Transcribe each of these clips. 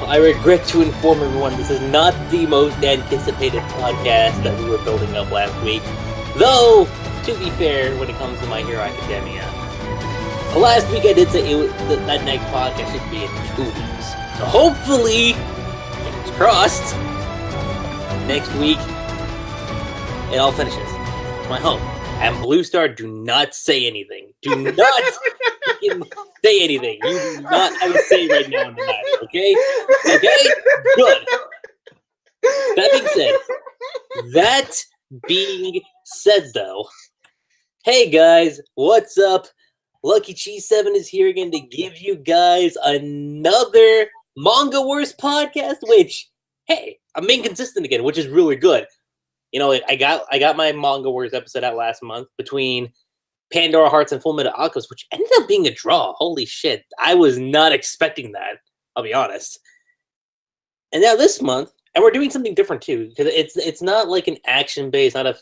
I regret to inform everyone this is not the most anticipated podcast that we were building up last week. Though, to be fair, when it comes to My Hero Academia, last week I did say that next podcast should be in 2 weeks. So hopefully, fingers crossed, next week it all finishes. It's my hope. And Blue Star, do not say anything. Do not say anything. You do not have a say right now in the matter, okay? Okay? Good. That being said, though, hey guys, what's up? Lucky Cheese 7 is here again to give you guys another Manga Wars podcast, which, hey, I'm being consistent again, which is really good. You know, I got my Manga Wars episode out last month between Pandora Hearts and Fullmetal Alchemist, which ended up being a draw. Holy shit. I was not expecting that, I'll be honest. And now this month, and we're doing something different too, because it's not like an action-based, not a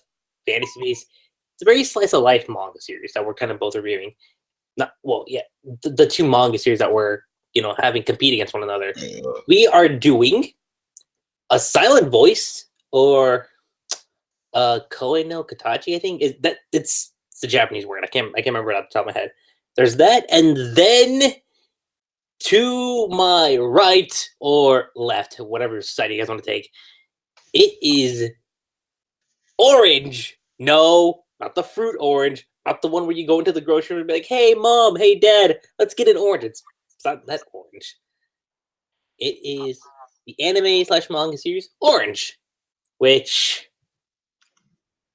fantasy-based. It's a very slice-of-life manga series that we're kind of both reviewing. The two manga series that we're, having compete against one another. We are doing a silent voice, or Koe no Katachi, I think. It's the Japanese word. I can't remember it off the top of my head. There's that, and then to my right or left, whatever side you guys want to take, it is orange. No, not the fruit orange. Not the one where you go into the grocery store and be like, hey, mom, hey, dad, let's get an orange. It's not that orange. It is the anime/manga series Orange, which,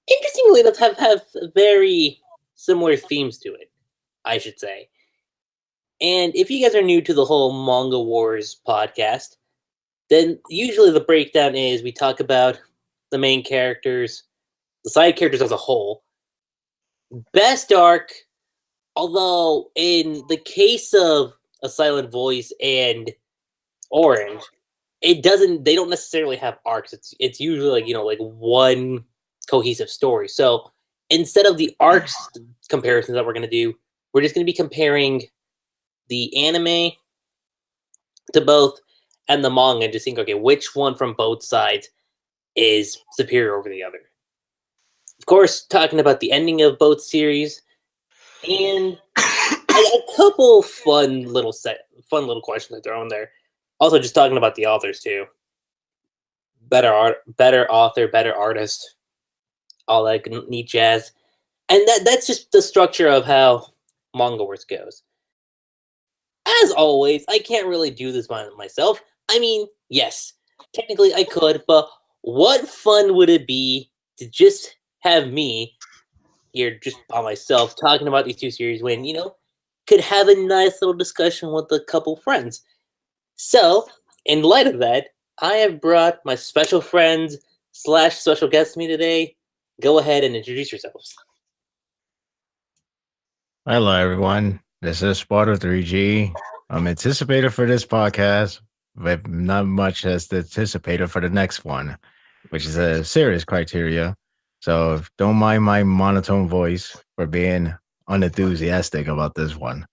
interestingly enough, have very similar themes to it, I should say. And if you guys are new to the whole Manga Wars podcast, then usually the breakdown is we talk about the main characters, the side characters as a whole, best arc, although in the case of A Silent Voice and Orange, they don't necessarily have arcs. It's usually like one cohesive story. So instead of the arcs comparisons that we're going to do, we're just going to be comparing the anime to both and the manga and just think, okay, which one from both sides is superior over the other. Of course, talking about the ending of both series and a couple fun little questions to throw in there. Also, just talking about the authors too. Better author, better artist, all that neat jazz. And that's just the structure of how Manga Wars goes. As always, I can't really do this by myself. I mean, yes, technically I could, but what fun would it be to just have me here just by myself talking about these two series when, could have a nice little discussion with a couple friends. So, in light of that, I have brought my special friends / special guests to me today. Go ahead and introduce yourselves. Hello, everyone. This is Sparda3g. I'm anticipated for this podcast, but not much as anticipated for the next one, which is a serious criteria. So don't mind my monotone voice for being unenthusiastic about this one.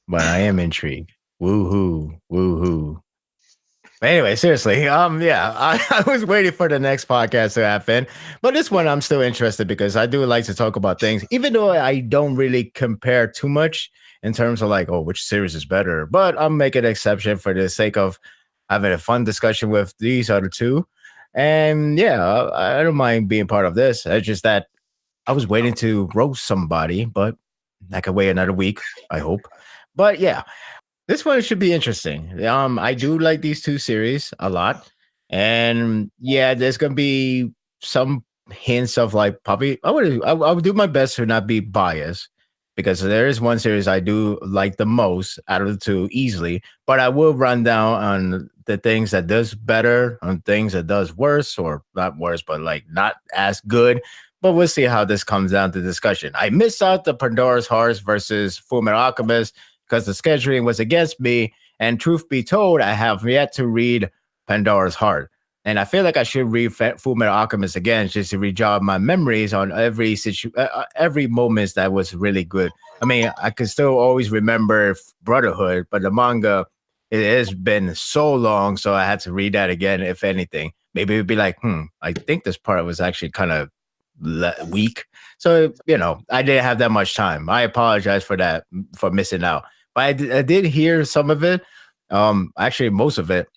But I am intrigued. Woohoo, woohoo. But anyway, seriously, I was waiting for the next podcast to happen. But this one I'm still interested because I do like to talk about things, even though I don't really compare too much in terms of which series is better. But I'm making an exception for the sake of having a fun discussion with these other two. And yeah, I don't mind being part of this. It's just that I was waiting to roast somebody, but I could wait another week, I hope. But yeah, this one should be interesting. I do like these two series a lot. And yeah, there's going to be some hints of probably, I would do my best to not be biased, because there is one series I do like the most out of the two easily, but I will run down on the things that does better, on things that does worse, or not worse, but not as good. But we'll see how this comes down to discussion. I missed out the Pandora's Hearts versus Fullmetal Alchemist because the scheduling was against me. And truth be told, I have yet to read Pandora's Heart. And I feel like I should read Fullmetal Alchemist again just to re-jog my memories on every moment that was really good. I mean, I can still always remember Brotherhood, but the manga it has been so long, so I had to read that again. If anything, maybe it'd be like, I think this part was actually kind of weak. So I didn't have that much time. I apologize for that, for missing out. But I did hear some of it. Actually, most of it.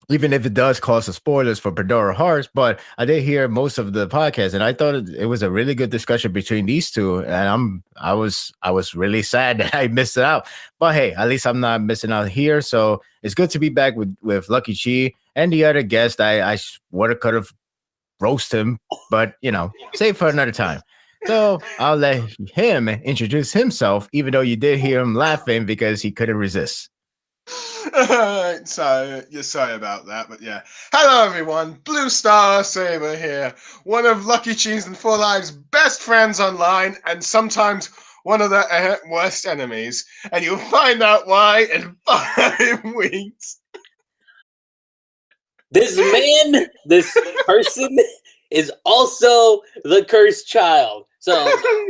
Even if it does cause some spoilers for Pandora Hearts, but I did hear most of the podcast, and I thought it was a really good discussion between these two. And I was really sad that I missed it out. But hey, at least I'm not missing out here. So it's good to be back with Lucky Chi and the other guest. I would have could have roast him, but save for another time. So I'll let him introduce himself, even though you did hear him laughing because he couldn't resist. So you're sorry about that, but yeah. Hello everyone, BlueStarSaber here, one of Lucky Cheese and Four Lives' best friends online, and sometimes one of their worst enemies. And you'll find out why in 5 weeks. This person is also the cursed child. So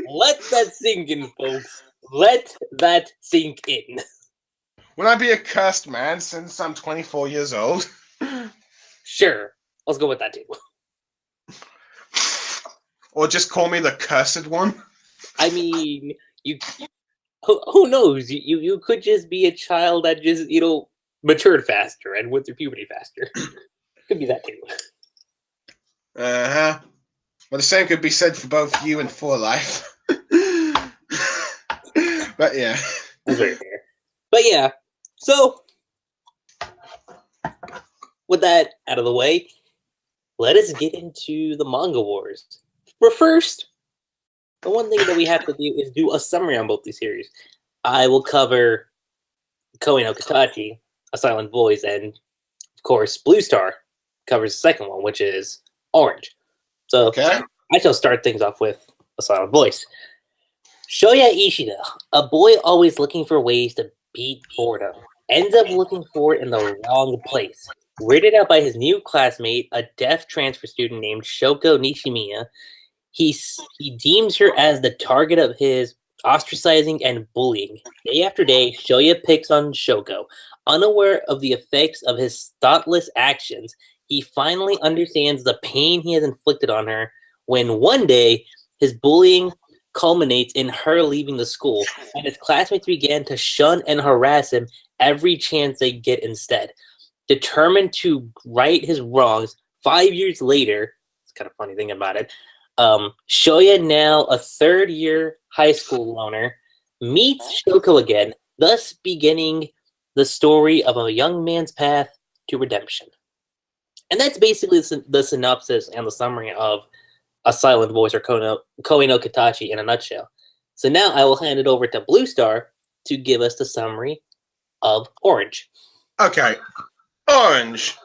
let that sink in, folks. Let that sink in. Will I be a cursed man since I'm 24 years old? Sure. Let's go with that too. Or just call me the cursed one? I mean, who knows? You could just be a child that just, matured faster and went through puberty faster. Could be that too. Uh-huh. Well, the same could be said for both you and For Life. But yeah. That's very fair. But yeah. So, with that out of the way, let us get into the manga wars. But first, the one thing that we have to do is do a summary on both these series. I will cover Koei no Katachi, A Silent Voice, and, of course, Blue Star covers the second one, which is Orange. So, okay. I shall start things off with A Silent Voice. Shoya Ishida, a boy always looking for ways to beat boredom, ends up looking for it in the wrong place. Weirded out by his new classmate, a deaf transfer student named Shoko Nishimiya, he deems her as the target of his ostracizing and bullying. Day after day, Shoya picks on Shoko. Unaware of the effects of his thoughtless actions, he finally understands the pain he has inflicted on her when one day his bullying culminates in her leaving the school, and his classmates began to shun and harass him every chance they get instead. Determined to right his wrongs, 5 years later, it's kind of funny thinking about it, Shoya, now a third-year high school loner, meets Shoko again, thus beginning the story of a young man's path to redemption. And that's basically the synopsis and the summary of A Silent Voice, or Koei no Katachi in a nutshell. So now I will hand it over to Blue Star to give us the summary of Orange. Okay. Orange.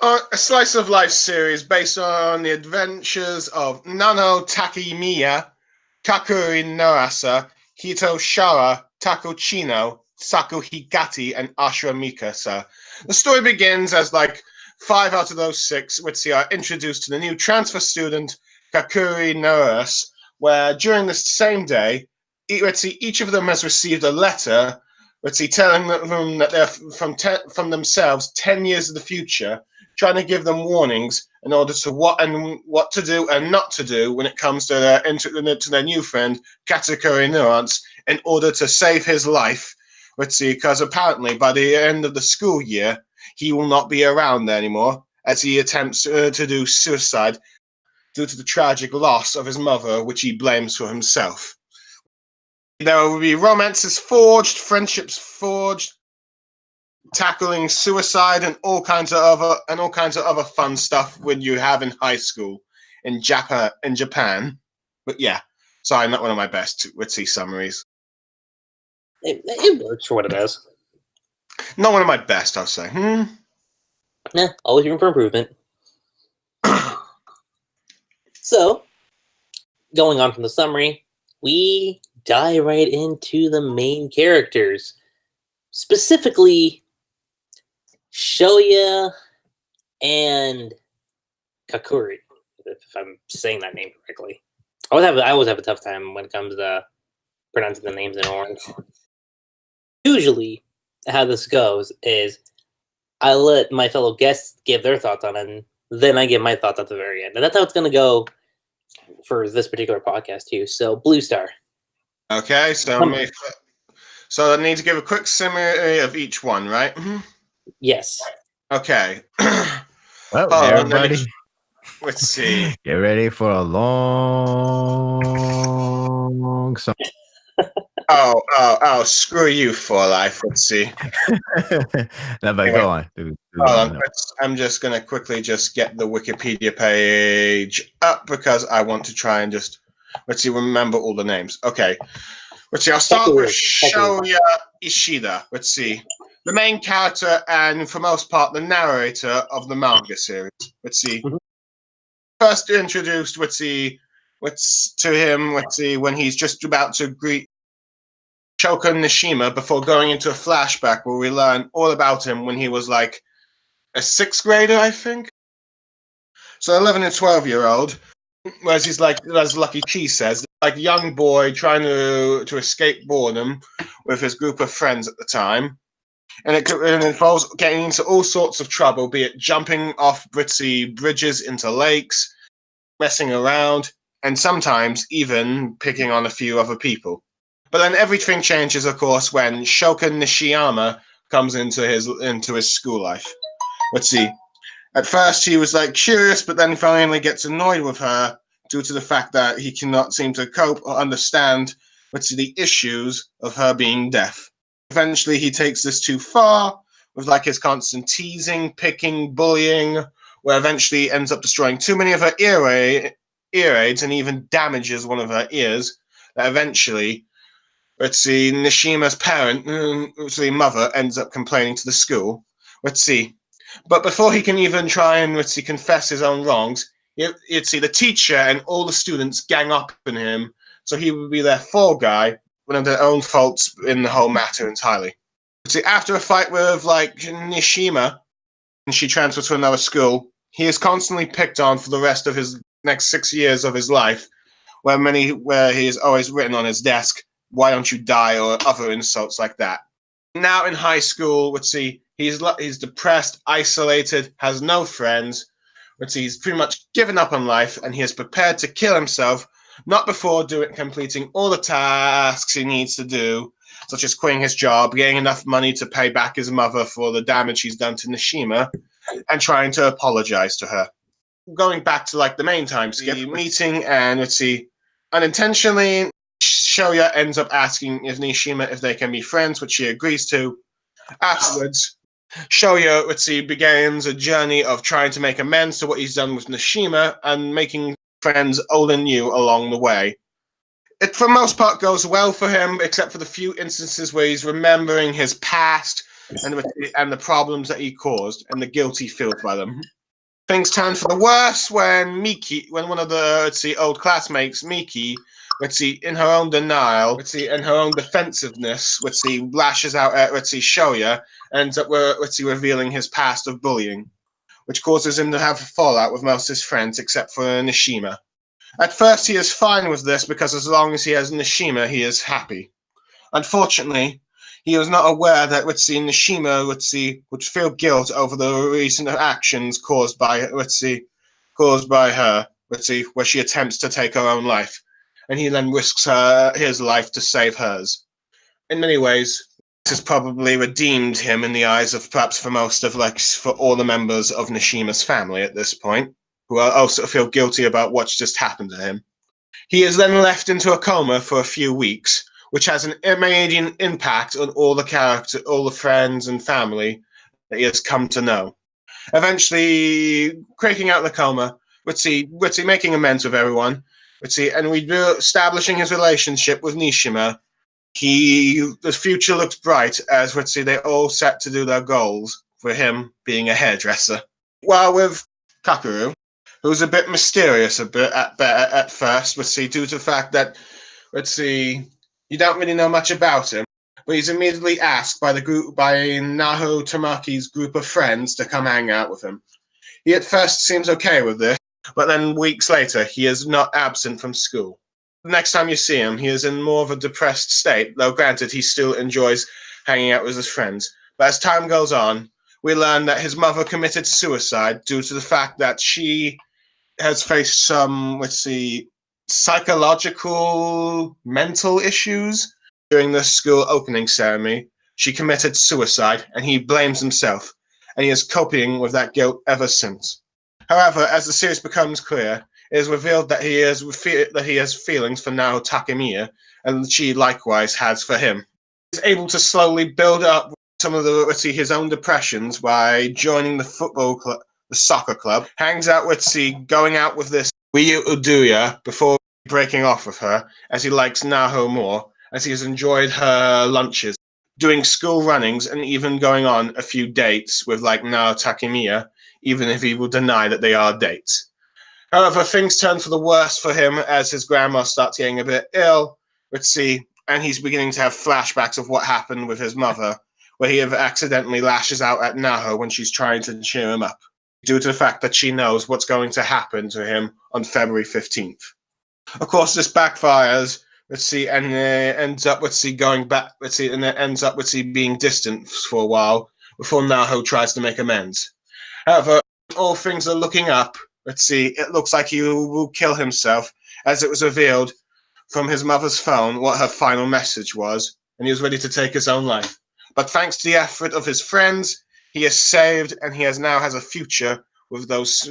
A slice of life series based on the adventures of Nano Takemiya, Kakuri Noasa, Hito Shara, Tako Chino, Saku Higati, and Ashura Mikasa. The story begins as 5 out of those 6, which are introduced to the new transfer student Kakuri Noas, where during this same day, each of them has received a letter, telling them that they're from themselves 10 years in the future, trying to give them warnings in order to what to do and not to do when it comes to their new friend Katakuri Nuance, in order to save his life. Because apparently by the end of the school year, he will not be around anymore, as he attempts to do suicide due to the tragic loss of his mother, which he blames for himself. There will be romances forged, friendships forged, tackling suicide and all kinds of other fun stuff when you have in high school in Japan. But yeah, sorry, not one of my best summaries. It works for what it is. Not one of my best, I'll say. Always room for improvement. So, going on from the summary, we dive right into the main characters. Specifically, Shoya and Kakuri, if I'm saying that name correctly. I always have a tough time when it comes to pronouncing the names in Orange. Usually, how this goes is I let my fellow guests give their thoughts on it, and then I give my thoughts at the very end. And that's how it's going to go for this particular podcast, too. So, Blue Star. Okay, so I need to give a quick summary of each one, right? Yes. Okay. Well, everybody, let's see. Get ready for a long song. Oh, screw you for life. Let's see. No, but go on. I'm just going to quickly just get the Wikipedia page up because I want to try and just, remember all the names. Okay. Let's see, I'll start with Shoya Ishida. Let's see. The main character and, for most part, the narrator of the manga series. Let's see. First introduced, to him, when he's just about to greet Shoko Nishima before going into a flashback where we learn all about him when he was like a 6th grader, I think. So 11 and 12-year-old, whereas he's like, as Lucky Cheese says, like a young boy trying to escape boredom with his group of friends at the time. And it involves getting into all sorts of trouble, be it jumping off bridges into lakes, messing around, and sometimes even picking on a few other people. But then everything changes, of course, when Shoko Nishiyama comes into his school life. Let's see. At first, he was like curious, but then finally gets annoyed with her due to the fact that he cannot seem to cope or understand the issues of her being deaf. Eventually, he takes this too far with like his constant teasing, picking, bullying, where eventually ends up destroying too many of her ear aids and even damages one of her ears. That eventually, Nishima's parent, mother, ends up complaining to the school. But before he can even try and confess his own wrongs, the teacher and all the students gang up on him, so he would be their fall guy, one of their own faults in the whole matter entirely. After a fight with Nishima, and she transfers to another school, he is constantly picked on for the rest of his next 6 years of his life, where he is always written on his desk, "Why don't you die?" or other insults like that. Now in high school, he's depressed, isolated, has no friends. He's pretty much given up on life, and he is prepared to kill himself, not before completing all the tasks he needs to do, such as quitting his job, getting enough money to pay back his mother for the damage he's done to Nishima, and trying to apologize to her. Going back to the main time skip, meeting, and unintentionally, Shoya ends up asking Nishima if they can be friends, which she agrees to. Afterwards, Shoya, begins a journey of trying to make amends to what he's done with Nishima and making friends old and new along the way. It, for the most part, goes well for him, except for the few instances where he's remembering his past and the problems that he caused and the guilt he feels by them. Things turn for the worse when one of the old classmates, Miki, in her own denial, and her own defensiveness, lashes out at Shoya, ends up revealing his past of bullying, which causes him to have a fallout with most of his friends except for Nishima. At first, he is fine with this because as long as he has Nishima, he is happy. Unfortunately, he was not aware that Nishima would feel guilt over the recent actions caused by her, where she attempts to take her own life, and he then risks his life to save hers. In many ways, this has probably redeemed him in the eyes of perhaps for most of for all the members of Nishima's family at this point, who also feel guilty about what's just happened to him. He is then left into a coma for a few weeks, which has an immediate impact on all the friends and family that he has come to know. Eventually, breaking out of the coma, making amends with everyone, and establishing his relationship with Nishima. The future looks bright as they all set to do their goals, for him being a hairdresser. While with Kakeru, who's a bit mysterious at first, due to the fact that, you don't really know much about him, but he's immediately asked by Naho Tamaki's group of friends to come hang out with him. He at first seems okay with this, but then weeks later, he is not absent from school. The next time you see him, he is in more of a depressed state, though granted he still enjoys hanging out with his friends. But as time goes on, we learn that his mother committed suicide due to the fact that she has faced some, psychological, mental issues during the school opening ceremony. She committed suicide, and he blames himself, and he is coping with that guilt ever since. However, as the series becomes clear, it is revealed that he has feelings for Naho Takemiya, and she likewise has for him. He's able to slowly build up some of his own depressions by joining the soccer club, hangs out going out with this Ryu Uduya before breaking off with her, as he likes Naho more, as he has enjoyed her lunches, doing school runnings, and even going on a few dates with Naho Takemiya, even if he will deny that they are dates. However, things turn for the worse for him as his grandma starts getting a bit ill, and he's beginning to have flashbacks of what happened with his mother, where he accidentally lashes out at Naho when she's trying to cheer him up, due to the fact that she knows what's going to happen to him on February 15th. Of course, this backfires, and ends up going back, and it ends up being distant for a while before Naho tries to make amends. However, all things are looking up. It looks like he will kill himself, as it was revealed from his mother's phone what her final message was, and he was ready to take his own life. But thanks to the effort of his friends, he is saved, and he now has a future with those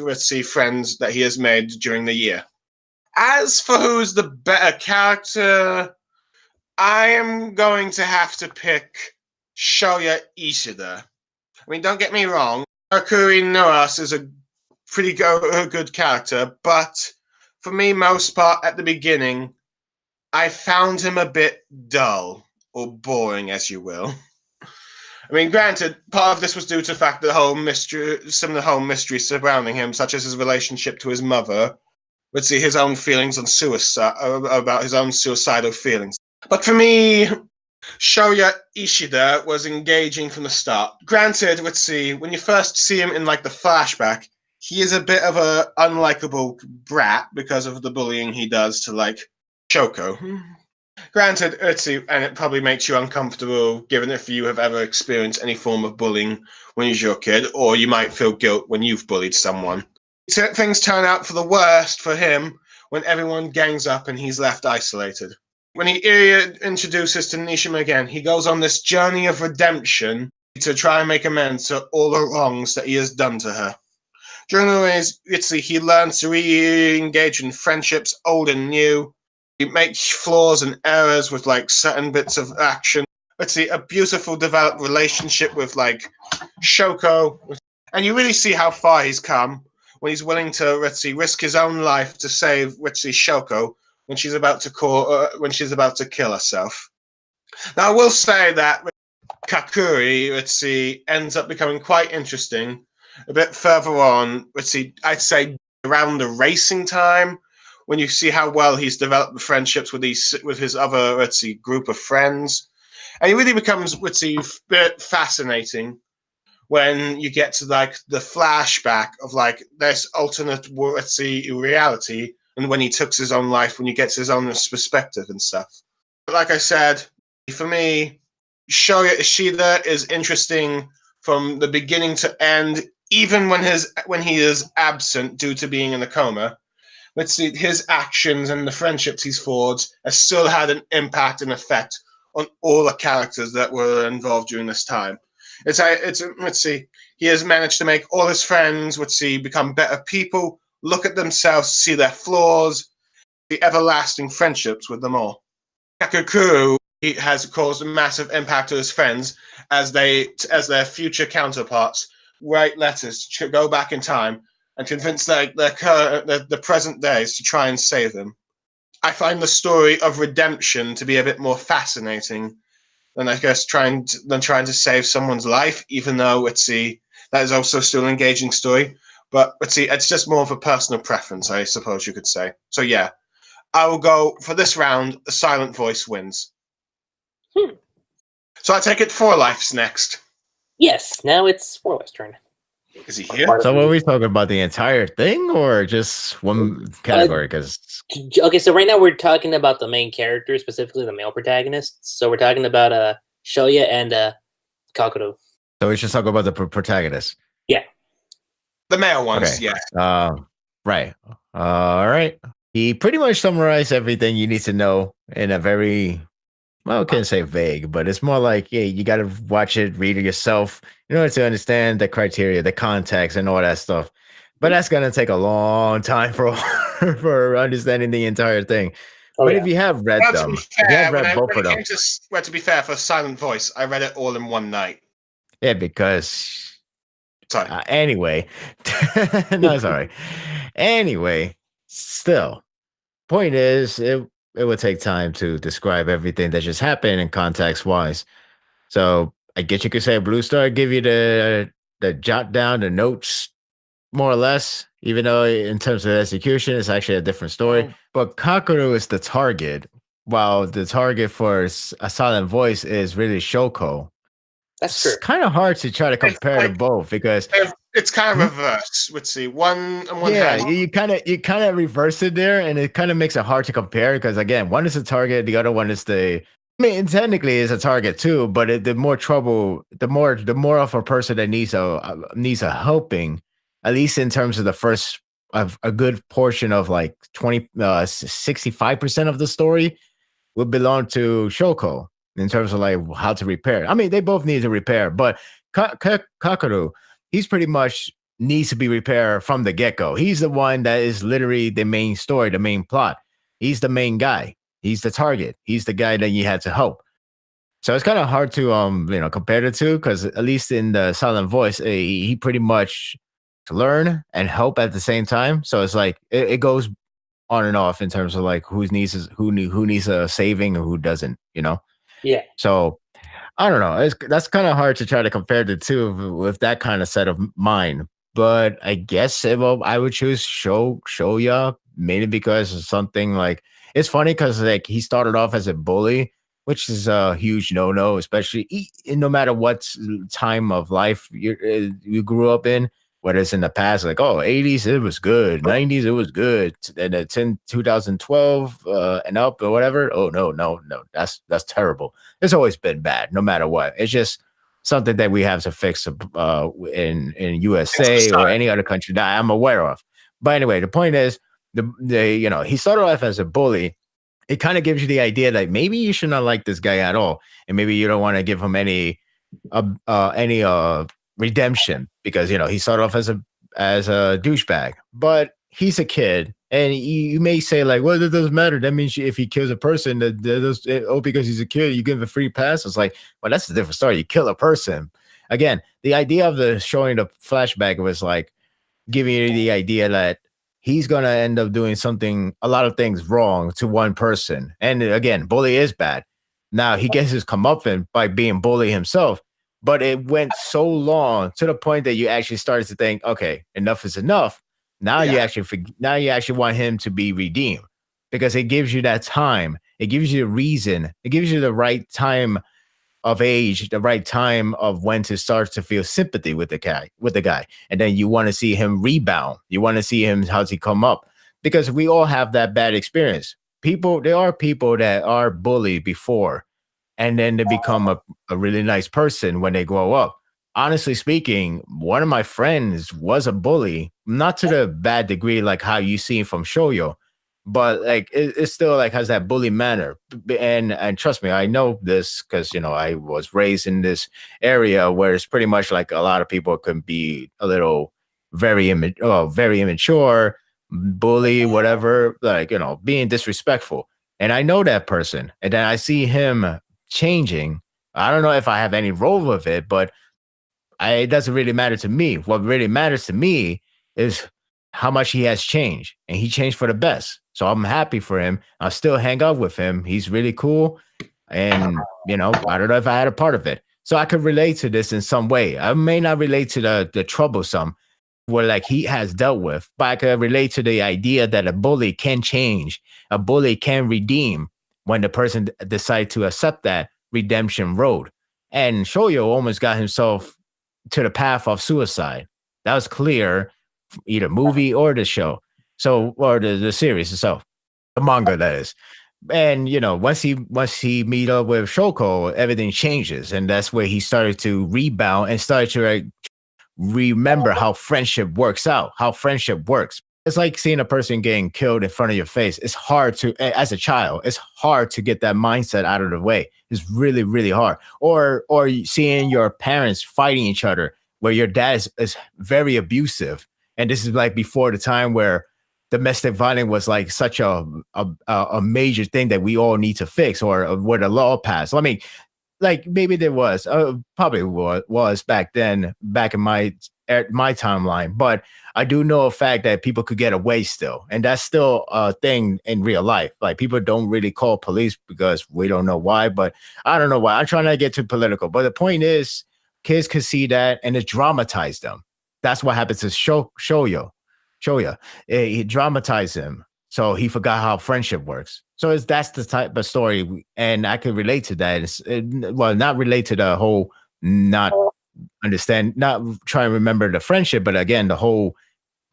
friends that he has made during the year. As for who's the better character, I am going to have to pick Shoya Ishida. I mean, don't get me wrong, Kakuri Noas is a pretty good character, but for me, most part, at the beginning, I found him a bit dull, or boring, as you will. I mean, granted, part of this was due to the fact that some of the whole mystery surrounding him, such as his relationship to his mother, his own feelings on suicide, about his own suicidal feelings. But for me, Shoya Ishida was engaging from the start. Granted, when you first see him in the flashback, he is a bit of a unlikable brat because of the bullying he does to Shoko. Granted, and it probably makes you uncomfortable, given if you have ever experienced any form of bullying when you're a kid, or you might feel guilt when you've bullied someone. Things turn out for the worst for him when everyone gangs up and he's left isolated. When he introduces to Nishima again, he goes on this journey of redemption to try and make amends for all the wrongs that he has done to her. During the ways, he learns to re-engage in friendships, old and new. He makes flaws and errors with certain bits of action. A beautiful developed relationship with Shoko, and you really see how far he's come when he's willing to risk his own life to save Shoko when she's about to kill herself. Now I will say that Kakuri ends up becoming quite interesting a bit further on. I'd say around the racing time, when you see how well he's developed the friendships with his other group of friends, and he really becomes a bit fascinating when you get to the flashback of this alternate reality, and when he took his own life, when you get to his own perspective and stuff. But like I said, for me, Shoya Ishida is interesting from the beginning to end, even when he is absent due to being in a coma. His actions and the friendships he's forged has still had an impact and effect on all the characters that were involved during this time. He has managed to make all his friends, become better people, look at themselves, see their flaws, the everlasting friendships with them all. Kakukuru has caused a massive impact to his friends as their future counterparts write letters to go back in time and convince the present days to try and save them. I find the story of redemption to be a bit more fascinating than trying to save someone's life, even though that is also still an engaging story. But it's just more of a personal preference, I suppose you could say. So yeah, I will go for this round. The silent voice wins. So I take it 4 Life's next. Yes, now it's 4 Life's turn. Is he here? So what are we talking about, the entire thing or just one category? Okay, so right now we're talking about the main character, specifically the male protagonists. So we're talking about Shoya and Kakuto. So we should talk about the protagonist. Yeah. The male ones, Okay. yeah. Right. All right. He pretty much summarized everything you need to know in a very, well, I can't say vague, but it's more like, yeah, you got to watch it, read it yourself in order to understand the criteria, the context, and all that stuff. But that's gonna take a long time for for understanding the entire thing. Oh, but yeah. if you have read Well, to them, be if you fair, have read both of them, to be fair, for Silent Voice, I read it all in one night. yeah, because Sorry. anyway, no, sorry. Anyway, still, point is, it would take time to describe everything that just happened in context wise. So I guess you could say Blue Star give you the jot down the notes more or less, even though in terms of execution, it's actually a different story. But Kakeru is the target, while the target for a silent voice is really Shoko. That's true. It's kind of hard to try to compare to both because it's kind of reversed. Let's see, one yeah, hand. you kind of reverse it there, and it kind of makes it hard to compare because again, one is the target, the other one is the. I mean, technically, it's a target too, but the more trouble, the more of a person that needs a helping, at least in terms of the first of a good portion of like 65% of the story would belong to Shoko in terms of like how to repair. I mean, they both need to repair, but Kakaru, he's pretty much needs to be repaired from the get-go. He's the one that is literally the main story, the main plot. He's the main guy. He's the target. He's the guy that you had to help. So it's kind of hard to compare the two because at least in the silent voice, he pretty much learn and help at the same time. So it's like it goes on and off in terms of like who needs a saving and who doesn't. Yeah. So I don't know. That's kind of hard to try to compare the two with that kind of set of mind. But I guess I would choose Shoya mainly because of something like it's funny because like he started off as a bully, which is a huge no, especially no matter what time of life you grew up in. Whether it's in the past, like 80s it was good, 90s it was good, and it's in 2012 and up or whatever. Oh no, that's terrible. It's always been bad, no matter what. It's just something that we have to fix in USA or any other country that I'm aware of. But anyway, the point is, he started off as a bully. It kind of gives you the idea that maybe you should not like this guy at all, and maybe you don't want to give him any redemption because he started off as a douchebag, but he's a kid, and you may say like, well, that doesn't matter. That means if he kills a person, because he's a kid, you give him a free pass. It's like, well, that's a different story. You kill a person. Again, the idea of the showing the flashback was like giving you the idea that he's gonna end up doing a lot of things wrong to one person. And again, bully is bad. Now he gets his comeuppance by being bully himself. But it went so long to the point that you actually started to think, okay, enough is enough. Now you actually want him to be redeemed because it gives you that time. It gives you a reason. It gives you the right time of age, the right time of when to start to feel sympathy with the guy. And then you want to see him rebound. You want to see him how to come up because we all have that bad experience. There are people that are bullied before and then they become a really nice person when they grow up. Honestly speaking, one of my friends was a bully, not to the bad degree like how you see from Shoyo, but like it still like has that bully manner. And trust me, I know this because I was raised in this area where it's pretty much like a lot of people can be a little very immature, bully, whatever, like being disrespectful. And I know that person, and then I see him changing. I don't know if I have any role with it, but it doesn't really matter to me. What really matters to me is how much he has changed, and he changed for the best. So I'm happy for him. I'll still hang out with him. He's really cool. And, I don't know if I had a part of it. So I could relate to this in some way. I may not relate to the troublesome where like he has dealt with, but I could relate to the idea that a bully can change. A bully can redeem when the person decide to accept that redemption road. And Shoyo almost got himself to the path of suicide. That was clear, either movie or the show. So, or the series itself, the manga that is. And once he meet up with Shoko, everything changes, and that's where he started to rebound and started to remember how friendship works out, how friendship works. It's like seeing a person getting killed in front of your face. It's hard to, as a child, it's hard to get that mindset out of the way. It's really, really hard. Or seeing your parents fighting each other, where your dad is very abusive, and this is like before the time where domestic violence was like such a major thing that we all need to fix, or where the law passed. I mean, like maybe there was, probably was back then, back in my timeline, but I do know a fact that people could get away still, and that's still a thing in real life. Like people don't really call police because we don't know why, but I don't know why. I'm trying not to get too political, but the point is, kids could see that and it dramatized them. That's what happens to Shoya. He dramatized him, so he forgot how friendship works. So that's the type of story, and I could relate to that. Well, not relate to the whole not understand, not try and remember the friendship, but again, the whole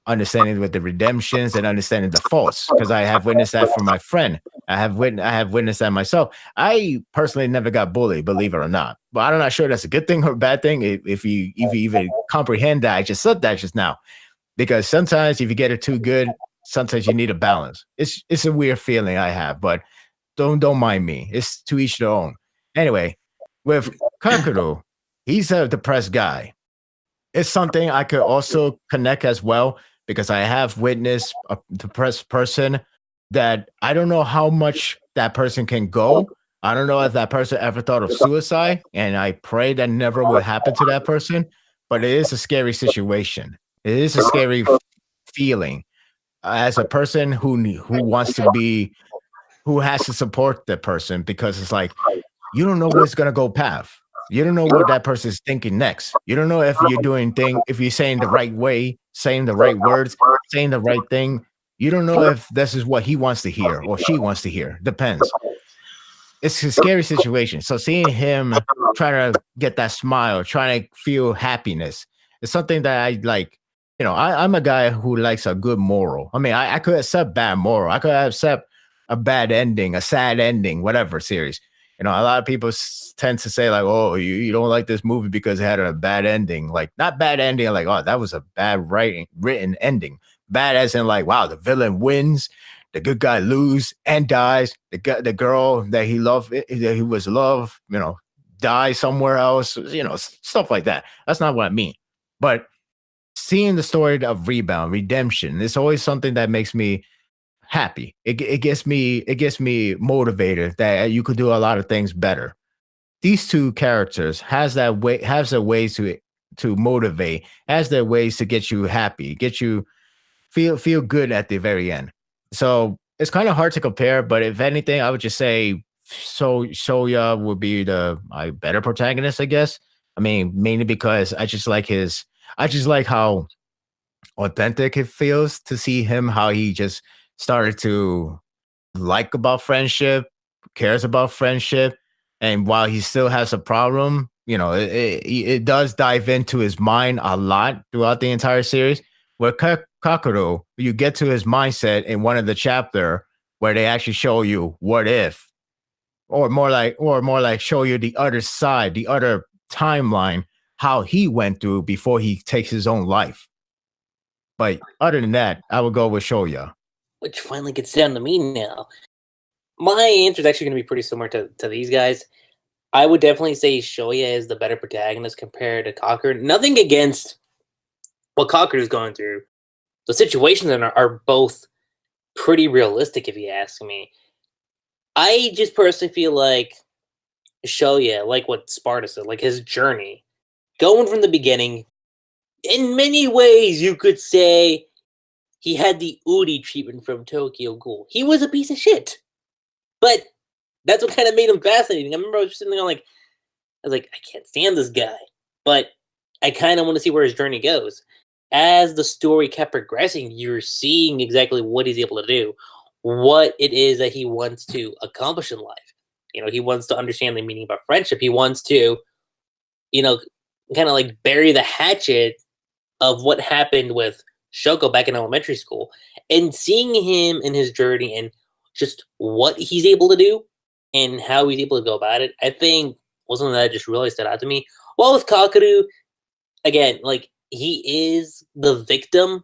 understanding with the redemptions and understanding the faults, because I have witnessed that from my friend. I have witnessed that myself. I personally never got bullied, believe it or not. But I'm not sure that's a good thing or a bad thing. If you even comprehend that, I just said that just now, because sometimes if you get it too good, sometimes you need a balance. It's a weird feeling I have, but don't mind me. It's to each their own. Anyway, with Kakeru, he's a depressed guy. It's something I could also connect as well, because I have witnessed a depressed person that I don't know how much that person can go. I don't know if that person ever thought of suicide, and I pray that never will happen to that person. But it is a scary situation. It is a scary feeling, as a person who wants to be, who has to support the person, because it's like you don't know what's gonna go path. You don't know what that person is thinking next. You don't know if you're if you're saying the right way, saying the right words, saying the right thing. You don't know if this is what he wants to hear or she wants to hear. Depends. It's a scary situation. So seeing him trying to get that smile, trying to feel happiness, is something that I like. I'm a guy who likes a good moral. I mean, I could accept bad moral. I could accept a bad ending, a sad ending, whatever series. A lot of people tend to say like, "Oh, you don't like this movie because it had a bad ending." Like, not bad ending, like, "Oh, that was a bad written ending." Bad as in like, "Wow, the villain wins, the good guy lose and dies. The girl that he loved, that he was love, dies somewhere else." Stuff like that. That's not what I mean. But seeing the story of rebound, redemption, it's always something that makes me happy. It gets me motivated that you could do a lot of things better. These two characters has their ways to motivate, has their ways to get you happy, get you feel good at the very end. So it's kind of hard to compare, but if anything, I would just say Soya would be my better protagonist, I guess. I mean, mainly because I just like how authentic it feels to see him, how he just started to like about friendship, cares about friendship, and while he still has a problem, it does dive into his mind a lot throughout the entire series. Where Kakeru, you get to his mindset in one of the chapter where they actually show you what if, or more like show you the other side, the other timeline, how he went through before he takes his own life. But other than that, I would go with Shoya. Which finally gets down to me now. My answer is actually going to be pretty similar to these guys. I would definitely say Shoya is the better protagonist compared to Kakeru. Nothing against what Kakeru is going through. The situations are both pretty realistic, if you ask me. I just personally feel like Shoya, like what Sparta said, like his journey, going from the beginning, in many ways you could say he had the Uri treatment from Tokyo Ghoul. He was a piece of shit. But that's what kind of made him fascinating. I remember I was sitting there I was like, I can't stand this guy. But I kind of want to see where his journey goes. As the story kept progressing, you're seeing exactly what he's able to do, what it is that he wants to accomplish in life. He wants to understand the meaning of friendship. He wants to, kind of like bury the hatchet of what happened with Shoko back in elementary school, and seeing him in his journey and just what he's able to do and how he's able to go about it, I think was something that just really stood out to me. While with Kakeru, again, like, he is the victim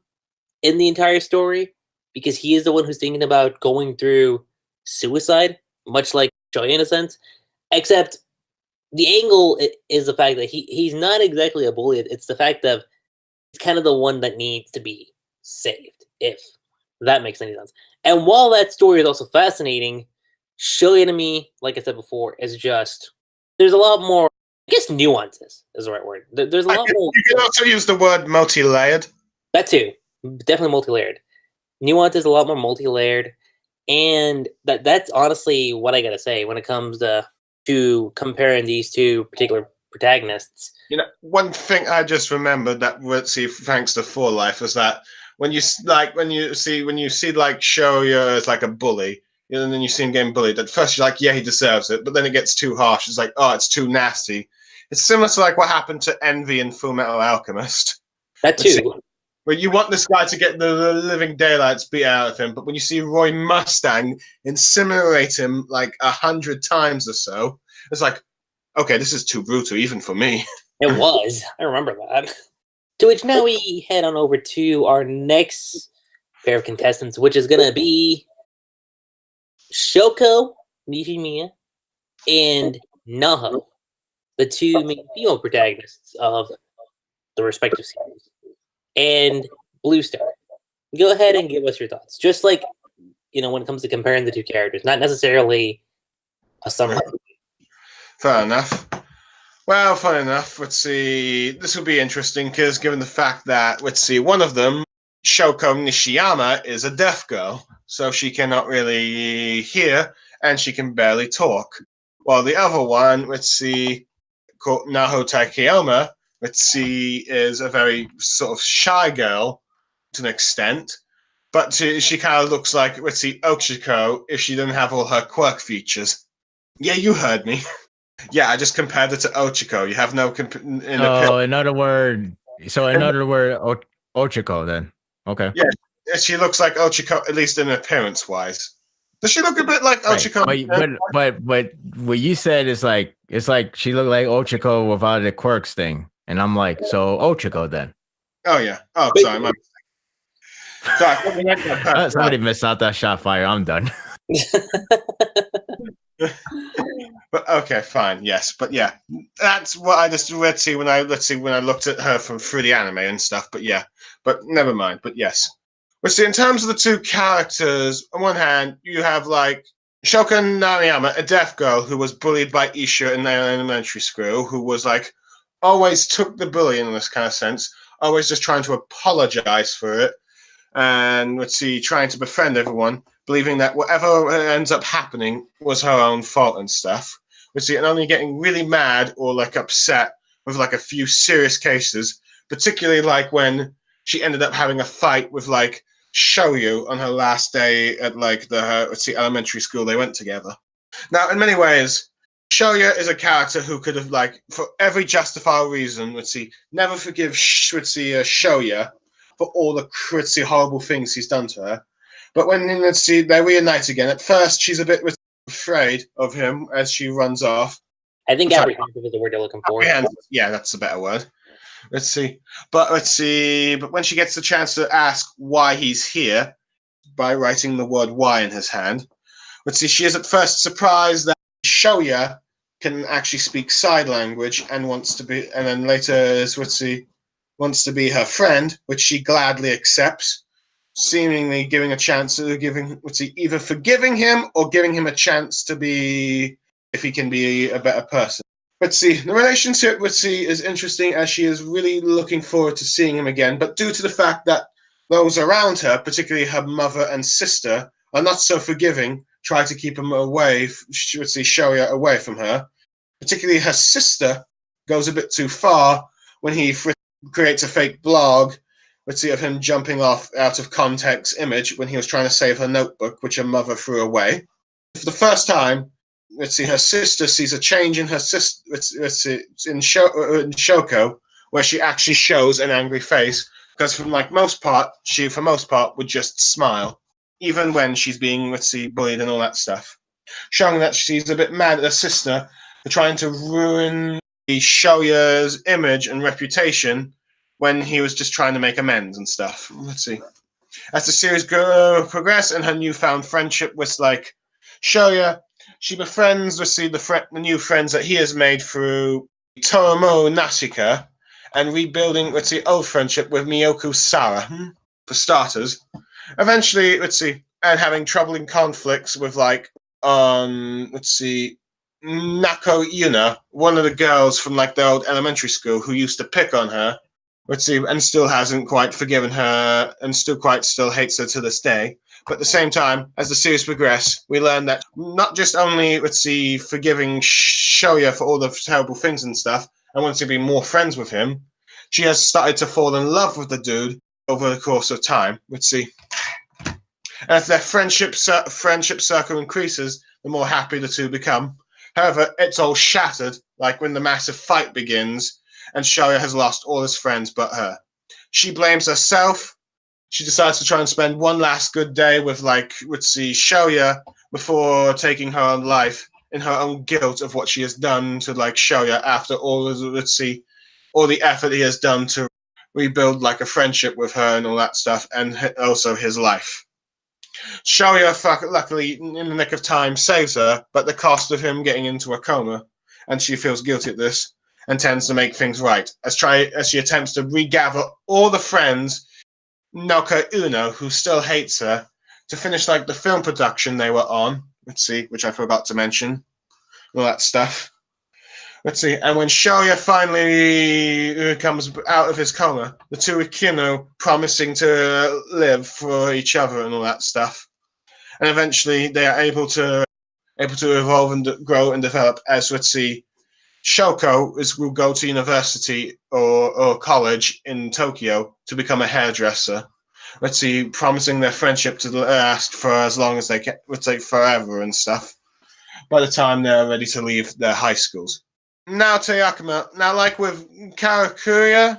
in the entire story because he is the one who's thinking about going through suicide, much like Shoya in a sense. Except the angle is the fact that he's not exactly a bully. It's the fact that he's kind of the one that needs to be saved, if that makes any sense. And while that story is also fascinating, Shoya to me, like I said before, is just, there's a lot more, I guess nuances is the right word. There's a lot more. You can also use the word multi-layered. That too. Definitely multi-layered. Nuance is a lot more multi-layered. And that's honestly what I gotta say when it comes to comparing these two particular protagonists. You know, one thing I just remembered that thanks to For Life was that when you see like Shoya as like a bully, and then you see him getting bullied. At first you're like, yeah, he deserves it, but then it gets too harsh. It's like, oh, it's too nasty. It's similar to like what happened to Envy in Fullmetal Alchemist. That too. Where you want this guy to get the living daylights beat out of him, but when you see Roy Mustang incinerate him like 100 times or so, it's like, okay, this is too brutal even for me. It was. I remember that. To which now we head on over to our next pair of contestants, which is going to be Shoko Nishimiya and Naho, the two main female protagonists of the respective series. And Blue Star. Go ahead and give us your thoughts. Just like, when it comes to comparing the two characters, not necessarily a summary. Fair enough. Well, fun enough. Let's see. This will be interesting because given the fact that, one of them, Shoko Nishiyama, is a deaf girl. So she cannot really hear and she can barely talk. While the other one, called Naho Takayama, is a very sort of shy girl to an extent, but she kind of looks like, Ochiko if she didn't have all her quirk features. Yeah, you heard me. Yeah, I just compared it to Ochiko. You have no... another word. So another word, Ochiko then. Okay. Yeah, she looks like Ochiko, at least in appearance-wise. Does she look a bit like Ochiko? But what you said is like, it's like she looked like Ochiko without the quirks thing. And I'm like, so Ochiko then. Oh, yeah. Oh, sorry. My mistake. Sorry. Somebody missed out that shot fire. I'm done. But okay, fine. Yes. But yeah, that's what I just when I looked at her through the anime and stuff. But yeah, but never mind. But yes. But see, in terms of the two characters, on one hand, you have like Shoko Nariyama, a deaf girl who was bullied by Isha in their elementary school, who was like, always took the bullying in this kind of sense, always just trying to apologize for it, and trying to befriend everyone, believing that whatever ends up happening was her own fault and stuff. And only getting really mad or like upset with like a few serious cases, particularly like when she ended up having a fight with like Shoyu on her last day at like the elementary school they went together. Now, in many ways, Shoya is a character who could have, like, for every justifiable reason, never forgive Shoya for all the horrible things he's done to her. But when they reunite again, at first she's a bit afraid of him as she runs off. I think apprehensive is the word you're looking for. Yeah, that's a better word. But when she gets the chance to ask why he's here by writing the word "why" in his hand, she is at first surprised that Shoya can actually speak side language and then later wants to be her friend, which she gladly accepts, seemingly giving a chance to either forgiving him or giving him a chance to be, if he can be a better person. The relationship is interesting as she is really looking forward to seeing him again, but due to the fact that those around her, particularly her mother and sister, are not so forgiving, try to keep him away, Shoya away from her. Particularly her sister goes a bit too far when he creates a fake blog, of him jumping off out of context image when he was trying to save her notebook, which her mother threw away. For the first time, her sister sees a change in her sister, in Shoko, where she actually shows an angry face, because for most part would just smile. even when she's being, bullied and all that stuff. Showing that she's a bit mad at her sister for trying to ruin Shoya's image and reputation when he was just trying to make amends and stuff. Let's see. As the series progresses and her newfound friendship with Shoya, she befriends the new friends that he has made through Tomo Nashika and rebuilding old friendship with Miyoko Sara, for starters. Eventually, and having troubling conflicts with Nako Yuna, one of the girls from the old elementary school who used to pick on her, and still hasn't quite forgiven her and still hates her to this day. But at the same time, as the series progresses, we learn that not just only forgiving Shoya for all the terrible things and stuff and wants to be more friends with him, she has started to fall in love with the dude over the course of time. And as their friendship circle increases, the more happy the two become. However, it's all shattered, when the massive fight begins and Shoya has lost all his friends but her. She blames herself. She decides to try and spend one last good day with Shoya before taking her own life in her own guilt of what she has done to Shoya after all the effort he has done to rebuild a friendship with her and all that stuff, and also his life. Shoya, luckily, in the nick of time, saves her, but the cost of him getting into a coma, and she feels guilty at this and tends to make things right as she attempts to regather all the friends, Noka Uno, who still hates her, to finish the film production they were on. Which I forgot to mention, all that stuff. And when Shoya finally comes out of his coma, the two Akino promising to live for each other and all that stuff. And eventually they are able to evolve and grow and develop as Shoko will go to university or college in Tokyo to become a hairdresser. Promising their friendship to last for as long as they can, forever and stuff, by the time they're ready to leave their high schools. Now to Yakima. Now, with Katakuri,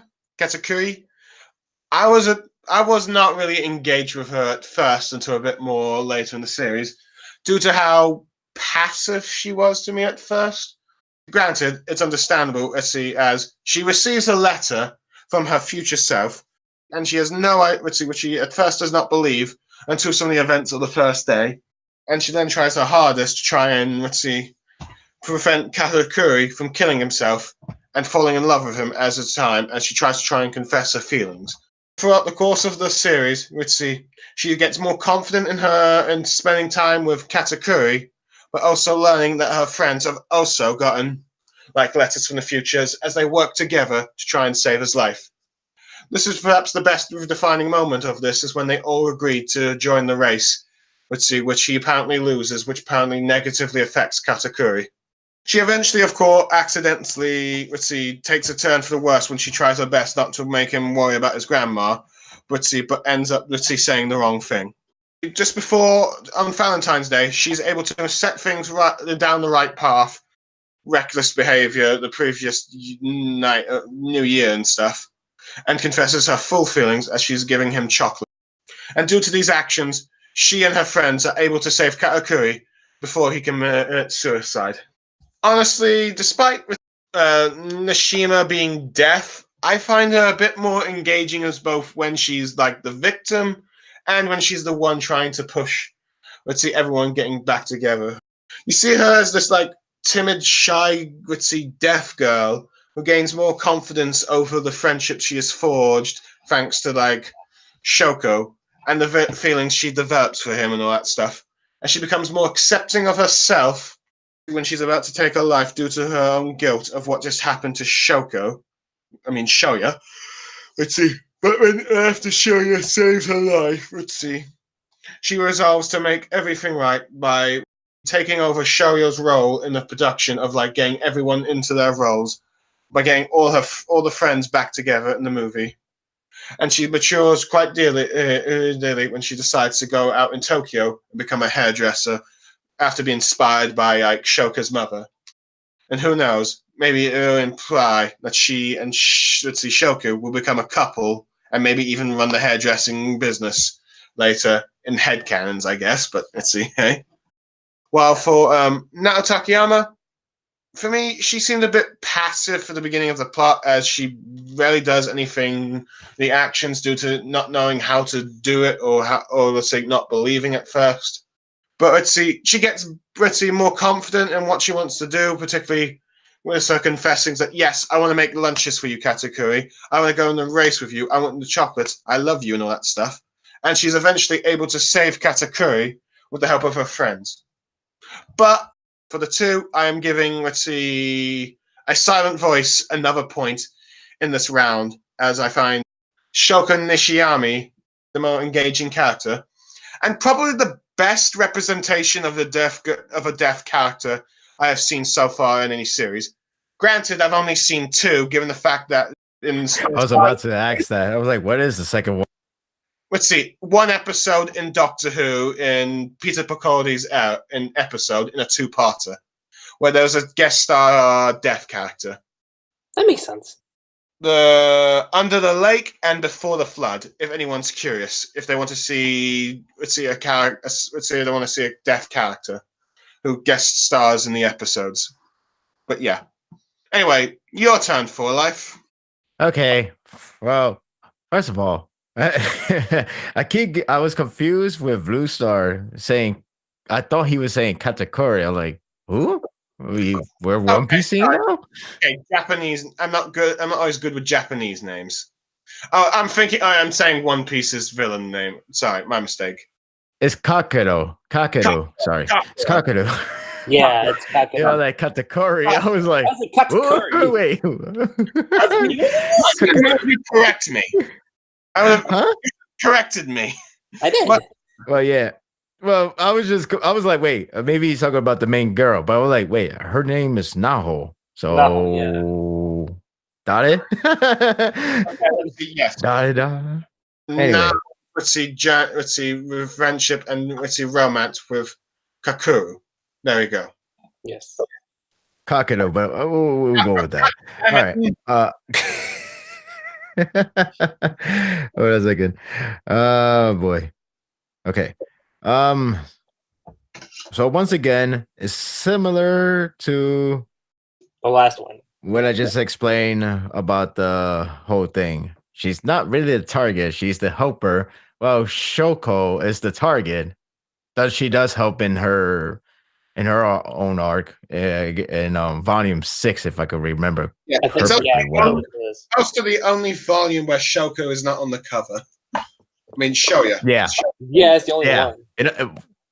I was not really engaged with her at first until a bit more later in the series, due to how passive she was to me at first. Granted, it's understandable as she receives a letter from her future self, and she has no idea, which she at first does not believe until some of the events of the first day, and she then tries her hardest to try and prevent Katakuri from killing himself and falling in love with him as she tries to try and confess her feelings. Throughout the course of the series, she gets more confident in spending time with Katakuri, but also learning that her friends have also gotten letters from the futures as they work together to try and save his life. This is perhaps the best defining moment of this, is when they all agreed to join the race, which he apparently loses, which apparently negatively affects Katakuri. She eventually, of course, accidentally, takes a turn for the worse when she tries her best not to make him worry about his grandma, but ends up, saying the wrong thing. Just before, on Valentine's Day, she's able to set things down the right path, reckless behavior the previous night, New Year and stuff, and confesses her full feelings as she's giving him chocolate. And due to these actions, she and her friends are able to save Katakuri before he commits suicide. Honestly, despite Nishima being deaf, I find her a bit more engaging as both when she's the victim and when she's the one trying to push, everyone getting back together. You see her as this timid, shy, deaf girl who gains more confidence over the friendship she has forged thanks to Shoko and the feelings she develops for him and all that stuff. As she becomes more accepting of herself when she's about to take her life due to her own guilt of what just happened to Shoya. But when after Shoya saves her life, she resolves to make everything right by taking over Shoya's role in the production of getting everyone into their roles, by getting all the friends back together in the movie. And she matures quite dearly when she decides to go out in Tokyo and become a hairdresser after being inspired by Shoka's mother. And who knows, maybe it'll imply that she and Shoku will become a couple and maybe even run the hairdressing business later in headcanons, I guess, but let's see. Hey. While for Nato Takayama, for me, she seemed a bit passive for the beginning of the plot, as she rarely does anything the actions due to not knowing how to do it, or let's say not believing at first. But let's see, she gets more confident in what she wants to do, particularly with her confessing that, yes, I want to make lunches for you, Katakuri. I want to go on the race with you. I want the chocolates. I love you and all that stuff. And she's eventually able to save Katakuri with the help of her friends. But for the two, I am giving, let's see, a silent voice another point in this round, as I find Shoko Nishiyami the more engaging character, and probably the best representation of a deaf character I have seen so far in any series. Granted, I've only seen two, given the fact that I was about to ask that. I was like, what is the second one? Let's see, one episode in Doctor Who in Peter Capaldi's episode in a two-parter, where there's a guest star deaf character. That makes sense. The Under the Lake and Before the Flood, if anyone's curious, if they want to see, a character, let's say they want to see a deaf character who guest stars in the episodes. But yeah. Anyway, your turn, For Life. Okay. Well, first of all, I was confused with Blue Star saying, I thought he was saying Katakuri. I'm like, who? We're One Piece now? Okay, Japanese. I'm not always good with Japanese names. Oh, I'm saying One Piece's villain name. Sorry, my mistake. It's Kakeru. Sorry. It's Kakeru. Yeah, it's Kakeru. You know, like Katakuri. I was like, Katakuri. Wait. Correct me. Corrected me. I did. Well, yeah. Well, I was like, wait, maybe he's talking about the main girl, but I was like, wait, her name is Naho. So, Dare? Yes. Dare. Anyway. Now, let's see, with friendship and let's see, romance with Kakuru. There we go. Yes. Kakeru, but we'll go with that. All right. What was I good? Oh boy. Okay. So once again, it's similar to The last one. what I just explained about the whole thing. She's not really the target, she's the helper. Well, Shoko is the target. She does help in her own arc in volume 6, if I could remember. Yeah, perfectly well. Close to the only volume where Shoko is not on the cover. I mean, Shoya. Yeah. Yeah, it's the only one.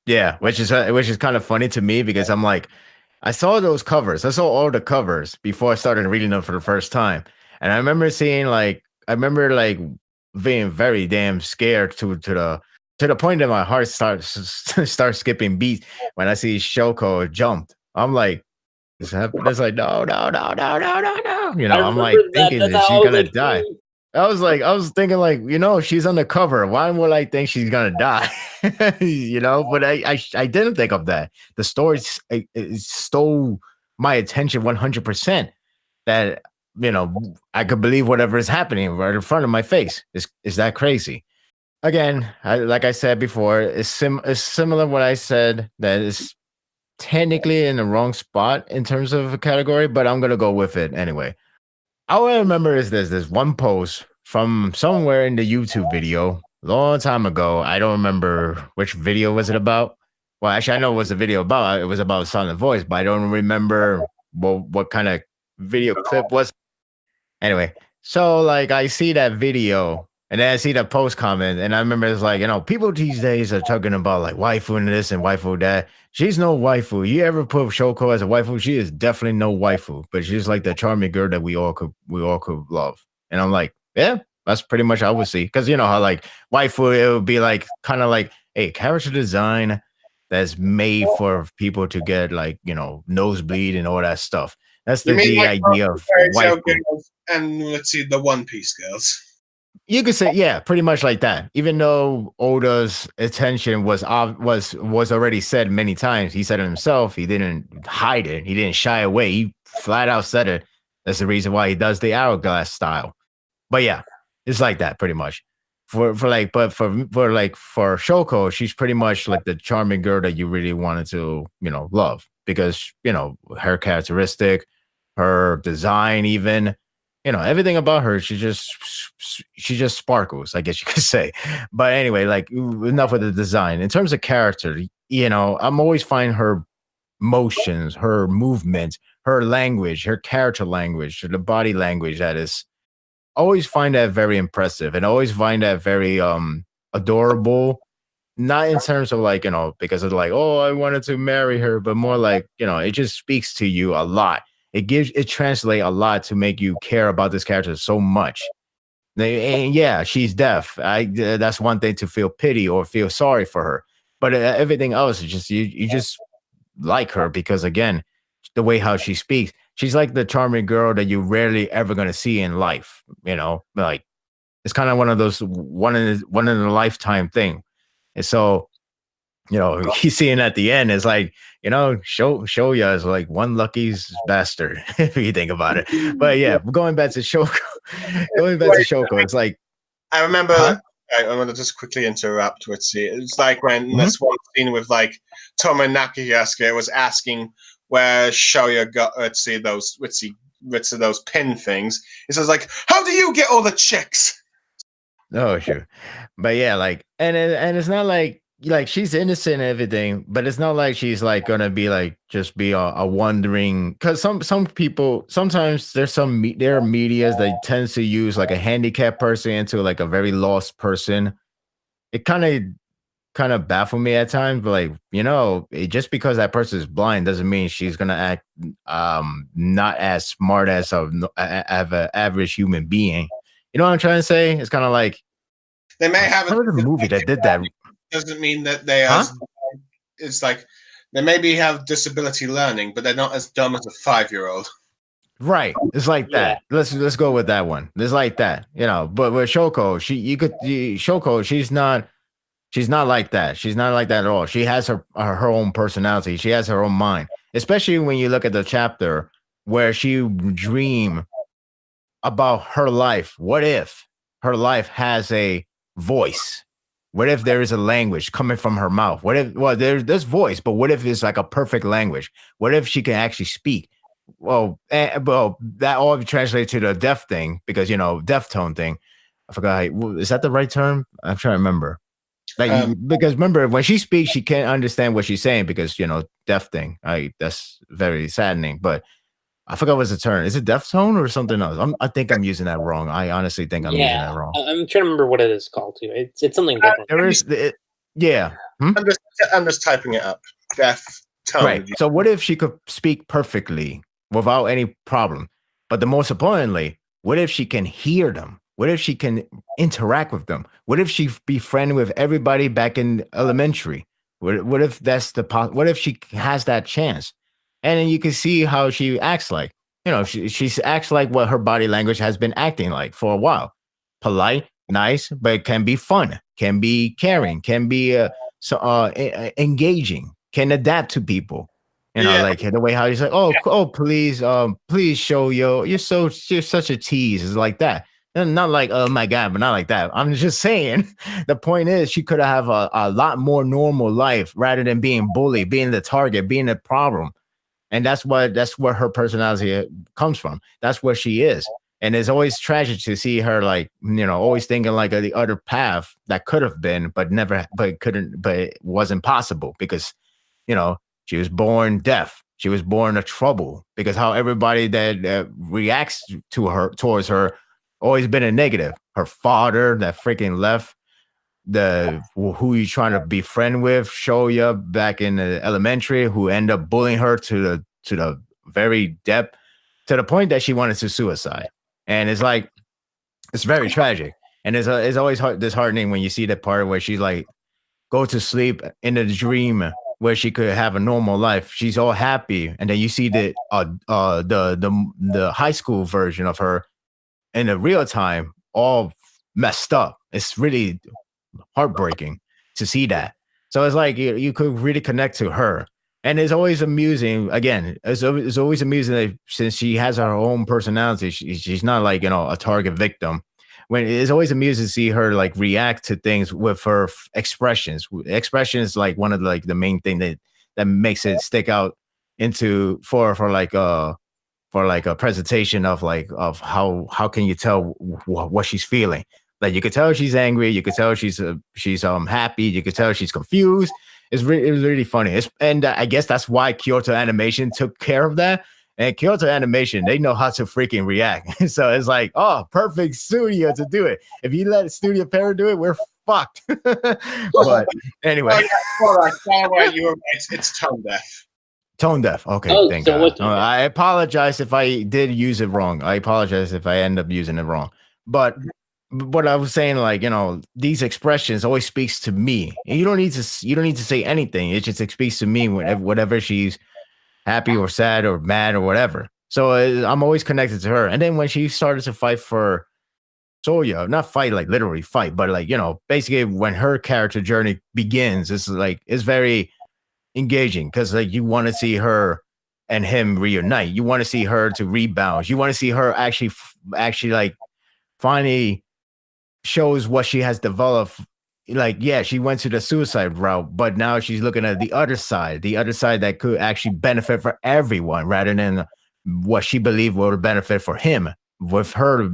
Yeah, which is kind of funny to me because I'm like, I saw those covers. I saw all the covers before I started reading them for the first time. And I remember being very damn scared to the point that my heart starts skipping beats when I see Shoko jumped. I'm like, this happened. It's like, no. You know, I'm like thinking that she's gonna die. I was thinking like, you know, she's on the cover. Why would I think she's gonna die? You know, but I didn't think of that. The story stole my attention 100%. That, you know, I could believe whatever is happening right in front of my face. Is that crazy? Again, like I said before, it's similar what I said, that is technically in the wrong spot in terms of a category, but I'm gonna go with it anyway. All I remember is this one post from somewhere in the YouTube video a long time ago. I don't remember which video was it about. Well, actually, I know what was the video about. It was about Silent Voice, but I don't remember what kind of video clip was. Anyway, so like I see that video and then I see the post comment, and I remember it's like, you know, people these days are talking about like waifu and this and waifu that. She's no waifu. You ever put Shoko as a waifu? She is definitely no waifu, but she's like the charming girl that we all could love. And I'm like, yeah, that's pretty much how I would see. Because you know how like waifu, it would be like kind of like a character design that's made for people to get like, you know, nosebleed and all that stuff. That's the idea of waifu. And let's see, the One Piece girls. You could say, yeah, pretty much like that. Even though Oda's attention was already said many times, he said it himself. He didn't hide it. He didn't shy away. He flat out said it. That's the reason why he does the hourglass style. But yeah, it's like that pretty much. for Shoko, she's pretty much like the charming girl that you really wanted to, love because, her characteristic, her design, even, everything about her, she just sparkles, I guess you could say. But anyway, like enough with the design. In terms of character, I'm always finding her motions, her movement, her language, her character language, the body language that is always find that very impressive and always find that very adorable. Not in terms of like, because of like, oh, I wanted to marry her, but more like, it just speaks to you a lot. It translates a lot to make you care about this character so much. And yeah, she's deaf. That's one thing to feel pity or feel sorry for her. But everything else is just you just like her because again, the way how she speaks, she's like the charming girl that you rarely ever gonna see in life. Like it's kind of one of those one in a lifetime thing. And so, he's seeing at the end is like, Shoya is like one lucky's bastard if you think about it. But yeah, going back to Shoko, it's like I remember. Huh? I want to just quickly interrupt. It's like when this one scene with like Tomonaki Yasuke was asking where Shoya got those pin things. He says like, "How do you get all the chicks?" Oh, sure. But yeah, like, and it's not like she's innocent and everything, but it's not like she's like gonna be like just be a wandering. Because some people sometimes there are medias that tends to use like a handicapped person into like a very lost person. It kind of baffled me at times, but like just because that person is blind doesn't mean she's gonna act not as smart as an average human being. You know what I'm trying to say? It's kind of like they may have a movie that did that. Doesn't mean that they are. It's like they maybe have disability learning, but they're not as dumb as a 5-year-old. Right. It's like that. Let's go with that one. It's like that, But with Shoko, she's not like that. She's not like that at all. She has her own personality. She has her own mind. Especially when you look at the chapter where she dream about her life. What if her life has a voice? What if there is a language coming from her mouth? What if, there's voice, but what if it's like a perfect language? What if she can actually speak? Well, that all translates to the deaf thing because, deaf tone thing. I forgot. Is that the right term? I'm trying to remember. Like, because remember, when she speaks, she can't understand what she's saying because, deaf thing. That's very saddening. But I forgot what's the term. Is it deaf tone or something else? I think I'm using that wrong. I honestly think I'm using that wrong. I'm trying to remember what it is called too. It's something different. There is, yeah. I'm just typing it up. Deaf tone. Right. So what if she could speak perfectly without any problem? But the most importantly, what if she can hear them? What if she can interact with them? What if she be friend with everybody back in elementary? What if that's what if she has that chance? And then you can see how she acts like. She acts like what her body language has been acting like for a while. Polite, nice, but it can be fun, can be caring, can be engaging, can adapt to people. Like the way how he's like, oh, please show you're such a tease. It's like that. And not like, oh my God, but not like that. I'm just saying the point is she could have a lot more normal life rather than being bullied, being the target, being the problem. And that's where her personality comes from. That's where she is. And it's always tragic to see her like, always thinking like the other path that could have been, but it wasn't possible because, she was born deaf. She was born a trouble because how everybody that reacts towards her always been a negative. Her father that freaking left, who you trying to be friend with, Shoya back in the elementary, who end up bullying her to the very depth, to the point that she wanted to suicide. And it's like, it's very tragic. And it's always disheartening when you see that part where she's like, go to sleep in a dream where she could have a normal life. She's all happy. And then you see the high school version of her in the real time, all messed up. It's really heartbreaking to see that. So it's like you could really connect to her. And it's always amusing. Again, it's always amusing that since she has her own personality, she's not like, a target victim. when it's always amusing to see her like react to things with her expressions. Expression is like one of the main thing that makes it stick out into for like a presentation of how can you tell what she's feeling. Like you could tell she's angry, you could tell she's happy, you could tell she's confused. It was really funny. And I guess that's why Kyoto Animation took care of that. And Kyoto Animation, they know how to freaking react. So it's like, oh, perfect studio to do it. If you let Studio Parrot do it, we're fucked. But anyway. All right, you were right. It's tone deaf. Tone deaf. Okay, Oh, thank so God. I apologize if I did use it wrong. I apologize if I end up using it wrong. But what I was saying, like, these expressions always speaks to me. And you don't need to say anything. It just speaks to me whatever she's happy or sad or mad or whatever. So I'm always connected to her. And then when she started to fight for Soya, not fight like literally fight, but like, basically when her character journey begins, it's very engaging because like you want to see her and him reunite. You want to see her to rebound. You want to see her actually like finally shows what she has developed. Like, yeah, she went to the suicide route, but now she's looking at the other side that could actually benefit for everyone rather than what she believed would benefit for him with her,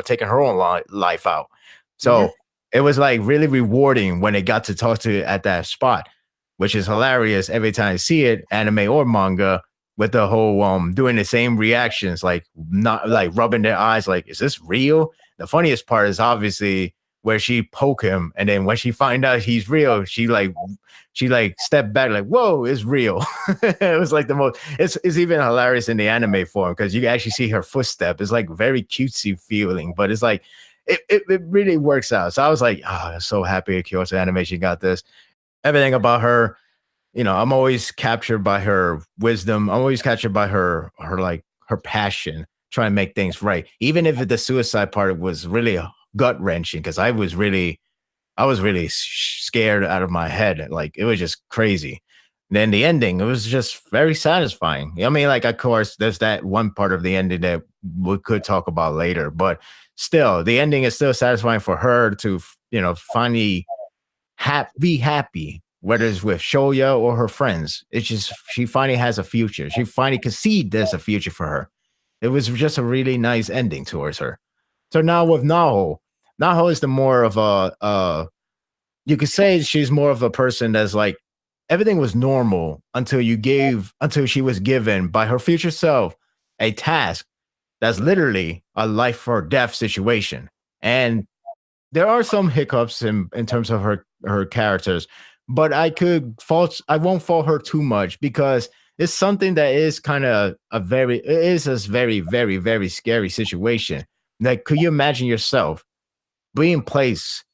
taking her own life out. So it was like really rewarding when they got to talk to at that spot, which is hilarious every time I see it, anime or manga, with the whole doing the same reactions, like not like rubbing their eyes, like, is this real? The funniest part is obviously where she poke him, and then when she find out he's real, she stepped back like, whoa, it's real. It was like the most. It's even hilarious in the anime form because you can actually see her footstep. It's like very cutesy feeling, but it's like it really works out. So I was like, I'm so happy Kyoto Animation got this. Everything about her, I'm always captured by her wisdom. I'm always captured by her passion, trying to make things right. Even if the suicide part was really gut wrenching, because I was really scared out of my head. Like it was just crazy. And then the ending, it was just very satisfying. I mean, like, of course, there's that one part of the ending that we could talk about later, but still, the ending is still satisfying for her to, finally be happy, whether it's with Shoya or her friends. It's just she finally has a future. She finally can see there's a future for her. It was just a really nice ending towards her. So now with Naho is the more of a you could say she's more of a person that's like everything was normal until she was given by her future self a task that's literally a life or death situation. And there are some hiccups in terms of her characters, but I won't fault her too much because it's something that is kind of a very very, very scary situation. Like, could you imagine yourself being placed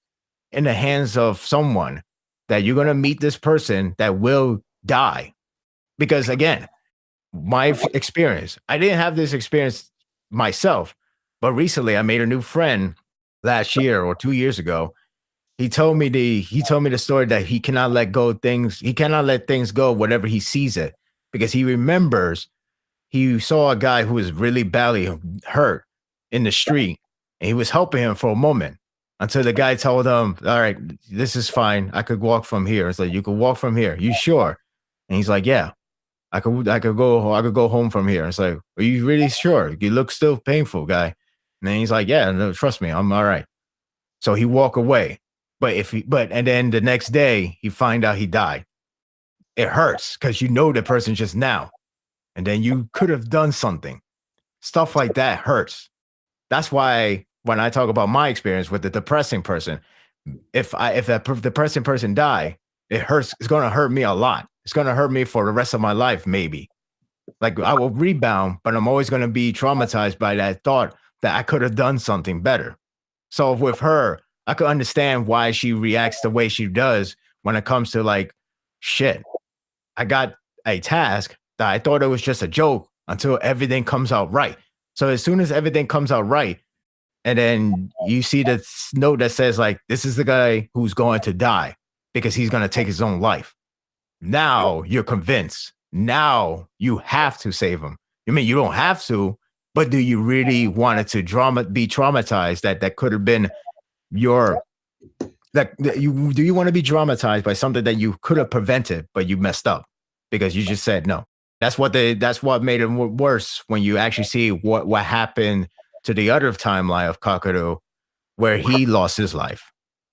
in the hands of someone that you're going to meet this person that will die? Because again, my experience, I didn't have this experience myself, but recently I made a new friend last year or 2 years ago. He told me the story that he cannot let go of things. He cannot let things go whenever he sees it, because he remembers he saw a guy who was really badly hurt in the street, and he was helping him for a moment until the guy told him, all right, this is fine. I could walk from here. It's like, you could walk from here. You sure? And he's like, yeah, I could go home from here. It's like, are you really sure? You look still painful, guy. And then he's like, yeah, no, trust me, I'm all right. So he walk away. And then the next day he find out he died. It hurts because the person just now. And then you could have done something. Stuff like that hurts. That's why when I talk about my experience with the depressing person, if that depressing person die, it hurts. It's going to hurt me a lot. It's going to hurt me for the rest of my life, maybe. Like, I will rebound, but I'm always going to be traumatized by that thought that I could have done something better. So with her, I could understand why she reacts the way she does when it comes to like, shit, I got a task that I thought it was just a joke until everything comes out right. So as soon as everything comes out right, and then you see the note that says like, this is the guy who's going to die because he's going to take his own life. Now you're convinced. Now you have to save him. I mean, you don't have to, But do you really want it to be traumatized? That could have been your that you do you want to be dramatized by something that you could have prevented, but you messed up because you just said no. That's what made it worse when you actually see what happened to the other timeline of Kakaru, where he lost his life.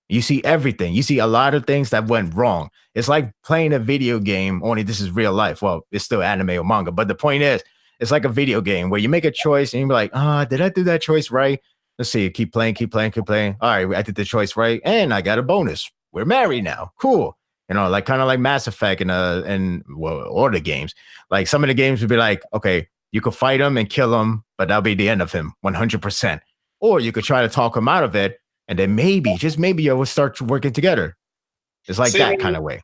You see everything. You see a lot of things that went wrong. It's like playing a video game, only this is real life. Well, it's still anime or manga, but the point is, it's like a video game where you make a choice and you're like, did I do that choice right? Let's see, keep playing, keep playing, keep playing. All right, I did the choice right, and I got a bonus. We're married now. Cool. Like kind of like Mass Effect and all the games. Like some of the games would be like, okay, you could fight him and kill him, but that'll be the end of him, 100%. Or you could try to talk him out of it, and then maybe, just maybe, you will start working together. It's like that kind of way.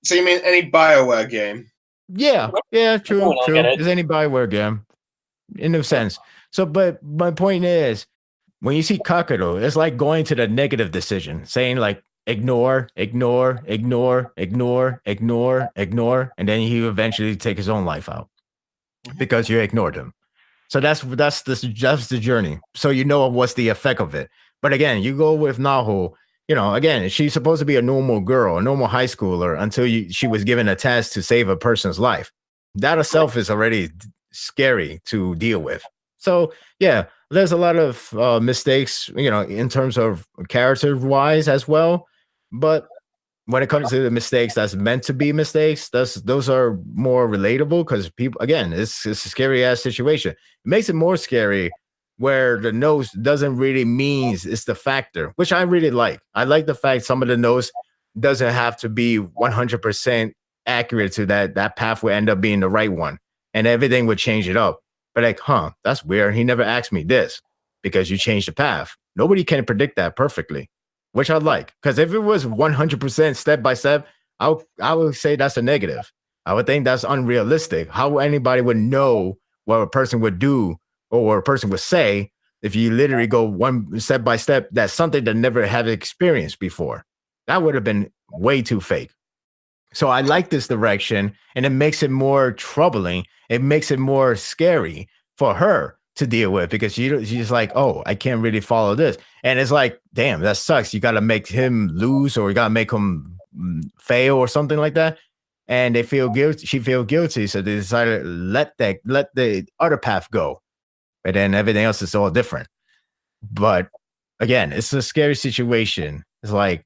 So you mean any BioWare game? Yeah, true. Is any BioWare game, in a sense. So, but my point is, when you see Kakaru, it's like going to the negative decision, saying like ignore, ignore, ignore, ignore, ignore, ignore, and then he eventually take his own life out because you ignored him. So that's the journey. So you know what's the effect of it. But again, you go with Naho. Again, she's supposed to be a normal girl, a normal high schooler until she was given a task to save a person's life. That itself is already scary to deal with. So yeah, there's a lot of mistakes, in terms of character-wise as well. But when it comes to the mistakes that's meant to be mistakes, those are more relatable because people, again, it's a scary ass situation. It makes it more scary where the nose doesn't really mean it's the factor, which I really like. I like the fact some of the nose doesn't have to be 100% accurate to that path will end up being the right one, and everything would change it up. But like, that's weird. He never asked me this because you changed the path. Nobody can predict that perfectly, which I like. Because if it was 100% step by step, I would say that's a negative. I would think that's unrealistic. How anybody would know what a person would do or what a person would say if you literally go one step by step? That's something that never had experienced before. That would have been way too fake. So I like this direction, and it makes it more troubling. It makes it more scary for her to deal with because she's like, oh, I can't really follow this. And it's like, damn, that sucks. You got to make him lose, or you got to make him fail or something like that. And they feel guilty. She feels guilty. So they decided let the other path go. But then everything else is all different. But again, it's a scary situation. It's like,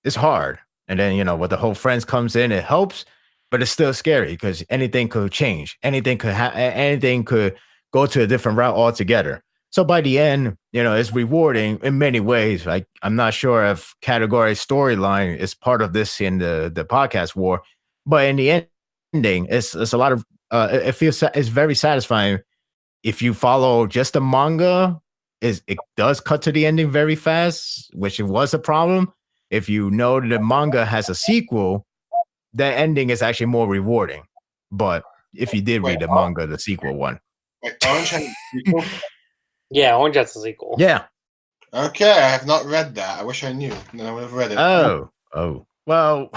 it's hard. And then, when the whole friends comes in, it helps, but it's still scary because anything could change. Anything could go to a different route altogether. So by the end, it's rewarding in many ways. Like, I'm not sure if category storyline is part of this in the podcast war, but in the ending, it's a lot of, it feels, it's very satisfying. If you follow just the manga, it does cut to the ending very fast, which it was a problem. If you know the manga has a sequel, the ending is actually more rewarding. But if you did read the manga, the sequel one. Wait, Orange has a sequel? Yeah, Orange has a sequel. Yeah. Okay, I have not read that. I wish I knew. Then I would have read it. Oh. Well,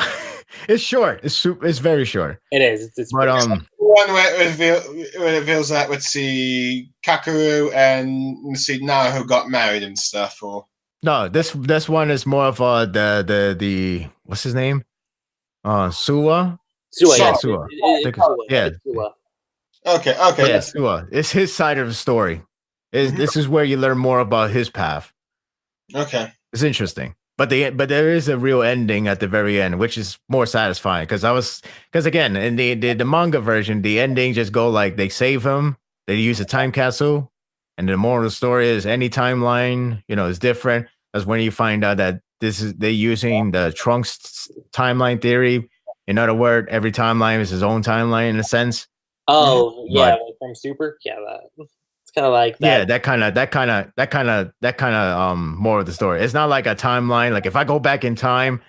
it's short. It's very short. It is. It's but one where it reveals that with see Kakaru and see now who got married and stuff, or no, this one is more of the what's his name? Suwa. Yeah. Suwa. Yeah. Okay. Yeah, Suwa. It's his side of the story. This is where you learn more about his path. Okay. It's interesting. But there is a real ending at the very end, which is more satisfying because again, in the manga version, the ending just go like they save him, they use a time capsule, and the moral of the story is any timeline, is different. That's when you find out that they're using the Trunks timeline theory. In other words, every timeline is his own timeline in a sense. Oh yeah, like from Super. Yeah, it's kind of like that. Yeah, that kind of more of the story. It's not like a timeline. Like if I go back in time,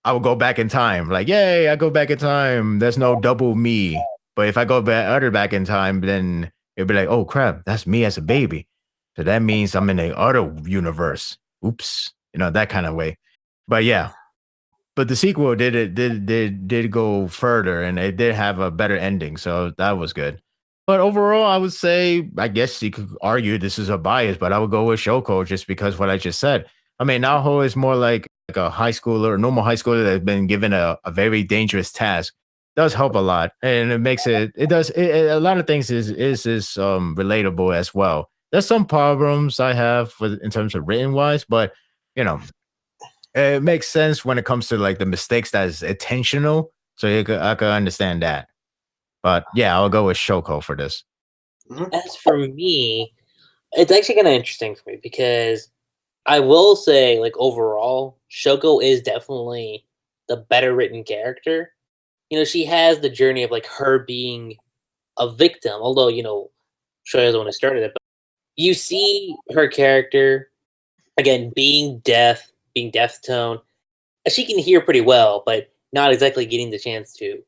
I will go back in time. Like, yay, I go back in time. There's no double me. But if I go back in time, then it'll be like, oh crap, that's me as a baby. So that means I'm in a other universe. Oops, that kind of way. But yeah, but the sequel did go further, and it did have a better ending. So that was good. But overall, I would say, I guess you could argue this is a bias, but I would go with Shoko just because what I just said. I mean, Naho is more like a high schooler, a normal high schooler that has been given a very dangerous task. Does help a lot, and it makes it does a lot of things is relatable as well. There's some problems I have in terms of written wise, but you know, it makes sense when it comes to like the mistakes that is intentional. So I could understand that. But yeah, I'll go with Shoko for this. As for me, it's actually kind of interesting for me because I will say, like, overall, Shoko is definitely the better written character. She has the journey of, like, her being a victim, although, Shoya's the one who started it. But you see her character, again, being deaf tone. She can hear pretty well, but not exactly getting the chance to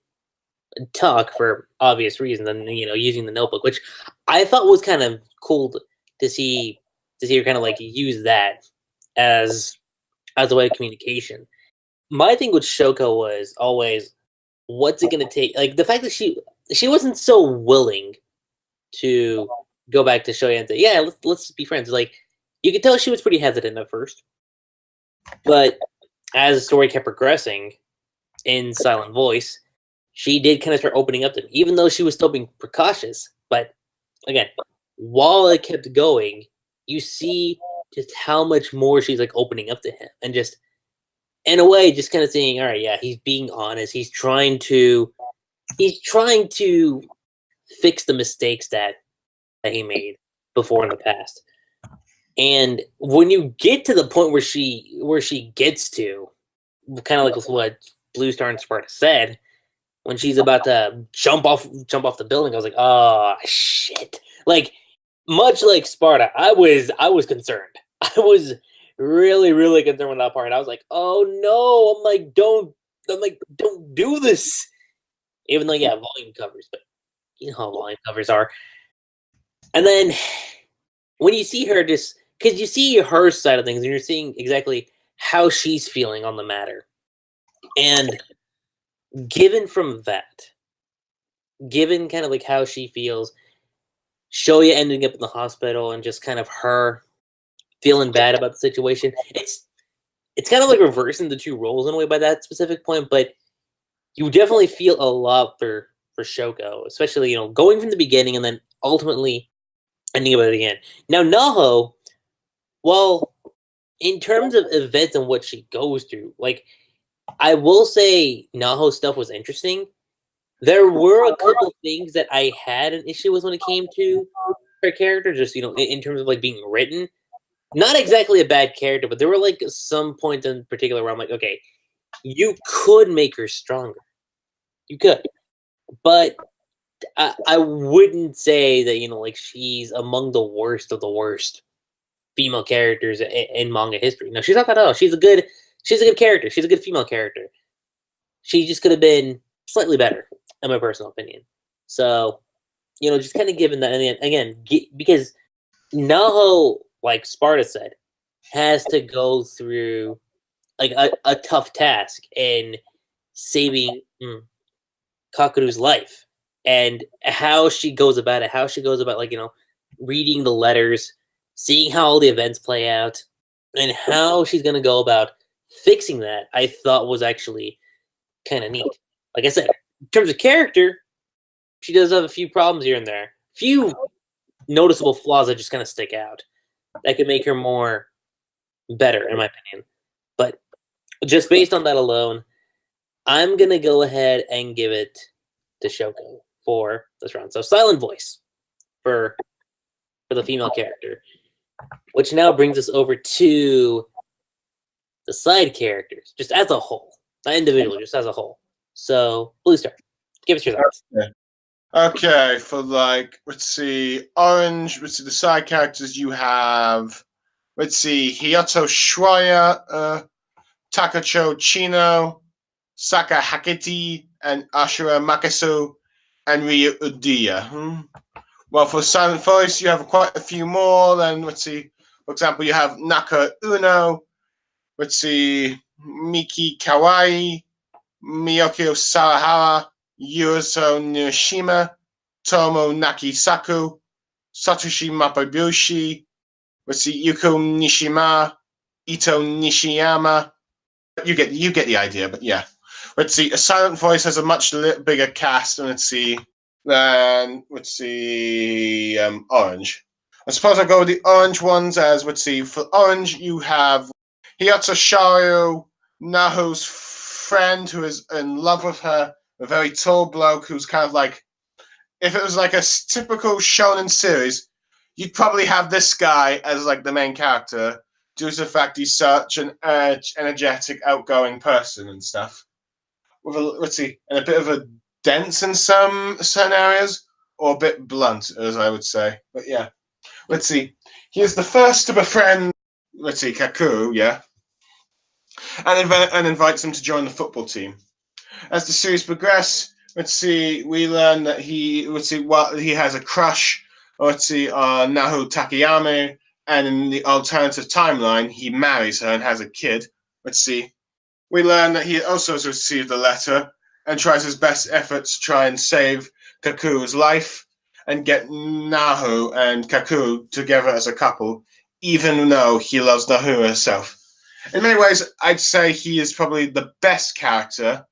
talk for obvious reasons, and using the notebook, which I thought was kind of cool to see her kind of like use that as a way of communication. My thing with Shoko was always, what's it going to take? Like the fact that she wasn't so willing to go back to Shoya and say, yeah, let's be friends. Like you could tell she was pretty hesitant at first, but as the story kept progressing in Silent Voice, she did kind of start opening up to him, even though she was still being precautious. But again, while it kept going, you see just how much more she's like opening up to him, and just in a way, just kind of saying, "All right, yeah, he's being honest. He's trying to fix the mistakes that he made before in the past." And when you get to the point where she gets to, kind of like what Blue Star and Sparta said, when she's about to jump off the building, I was like, "Oh shit!" Like much like Sparta, I was concerned. I was really, really concerned with that part. I was like, "Oh no!" I'm like, "Don't do this." Even though, yeah, volume covers, but you know how volume covers are. And then when you see her, just because you see her side of things, and you're seeing exactly how she's feeling on the matter, and given from that, given kind of like how she feels, Shoya ending up in the hospital, and just kind of her feeling bad about the situation. It's kind of like reversing the two roles in a way by that specific point, but you definitely feel a lot for Shoko, especially going from the beginning and then ultimately ending up at the end. Now Naho, well, in terms of events and what she goes through, like I will say Naho stuff was interesting. There were a couple things that I had an issue with when it came to her character, just in terms of like being written. Not exactly a bad character, but there were like some points in particular where I'm like, okay, you could make her stronger. You could, but I wouldn't say that like she's among the worst of the worst female characters in manga history. No, she's not that at all. She's a good character. She's a good female character. She just could have been slightly better, in my personal opinion. So, just kind of given that, and again, because Naho, like Sparta said, has to go through like a tough task in saving Kakuru's life, and how she goes about it, like reading the letters, seeing how all the events play out, and how she's gonna go about fixing that. I thought was actually kind of neat. Like I said, in terms of character, she does have a few problems here and there, few noticeable flaws that just kind of stick out that could make her more better, in my opinion. But just based on that alone, I'm gonna go ahead and give it to Shoko for this round. So silent voice for the female character, which now brings us over to the side characters, just as a whole, not individually, just as a whole. So Blue Star, give us your thoughts. Okay, for let's see, Orange, let's see, the side characters you have, let's see, Hiyoto Shwaya, Takacho Chino, Saka Hakiti, and Ashura Makasu, and Ryu Udiya. Well, for Silent Voice, you have quite a few more. Then, let's see, for example, you have Naka Uno, let's see, Miki Kawaii, Miyoko Sawahara, Yuzo Nishima, Tomo Nakisaku, Satoshi Mapabushi, Yuko Nishima, Ito Nishiyama. You get the idea, but yeah. Let's see. A Silent Voice has a much bigger cast, and Orange. I suppose I'll go with the orange ones as, for Orange, you have Hiyato Shario, Naho's friend who is in love with her, a very tall bloke who's kind of like, if it was like a typical shonen series, you'd probably have this guy as like the main character due to the fact he's such an energetic, outgoing person and stuff. With and a bit of a dense in certain areas, or a bit blunt, as I would say. But yeah. He is the first to befriend, Kakuru, yeah, and invites him to join the football team. As the series progresses, we learn that he has a crush, on Naho Takayama, and in the alternative timeline, he marries her and has a kid. We learn that he also has received a letter and tries his best efforts to try and save Kakuru's life and get Nahu and Kakuru together as a couple, even though he loves Nahu herself. In many ways, I'd say he is probably the best character.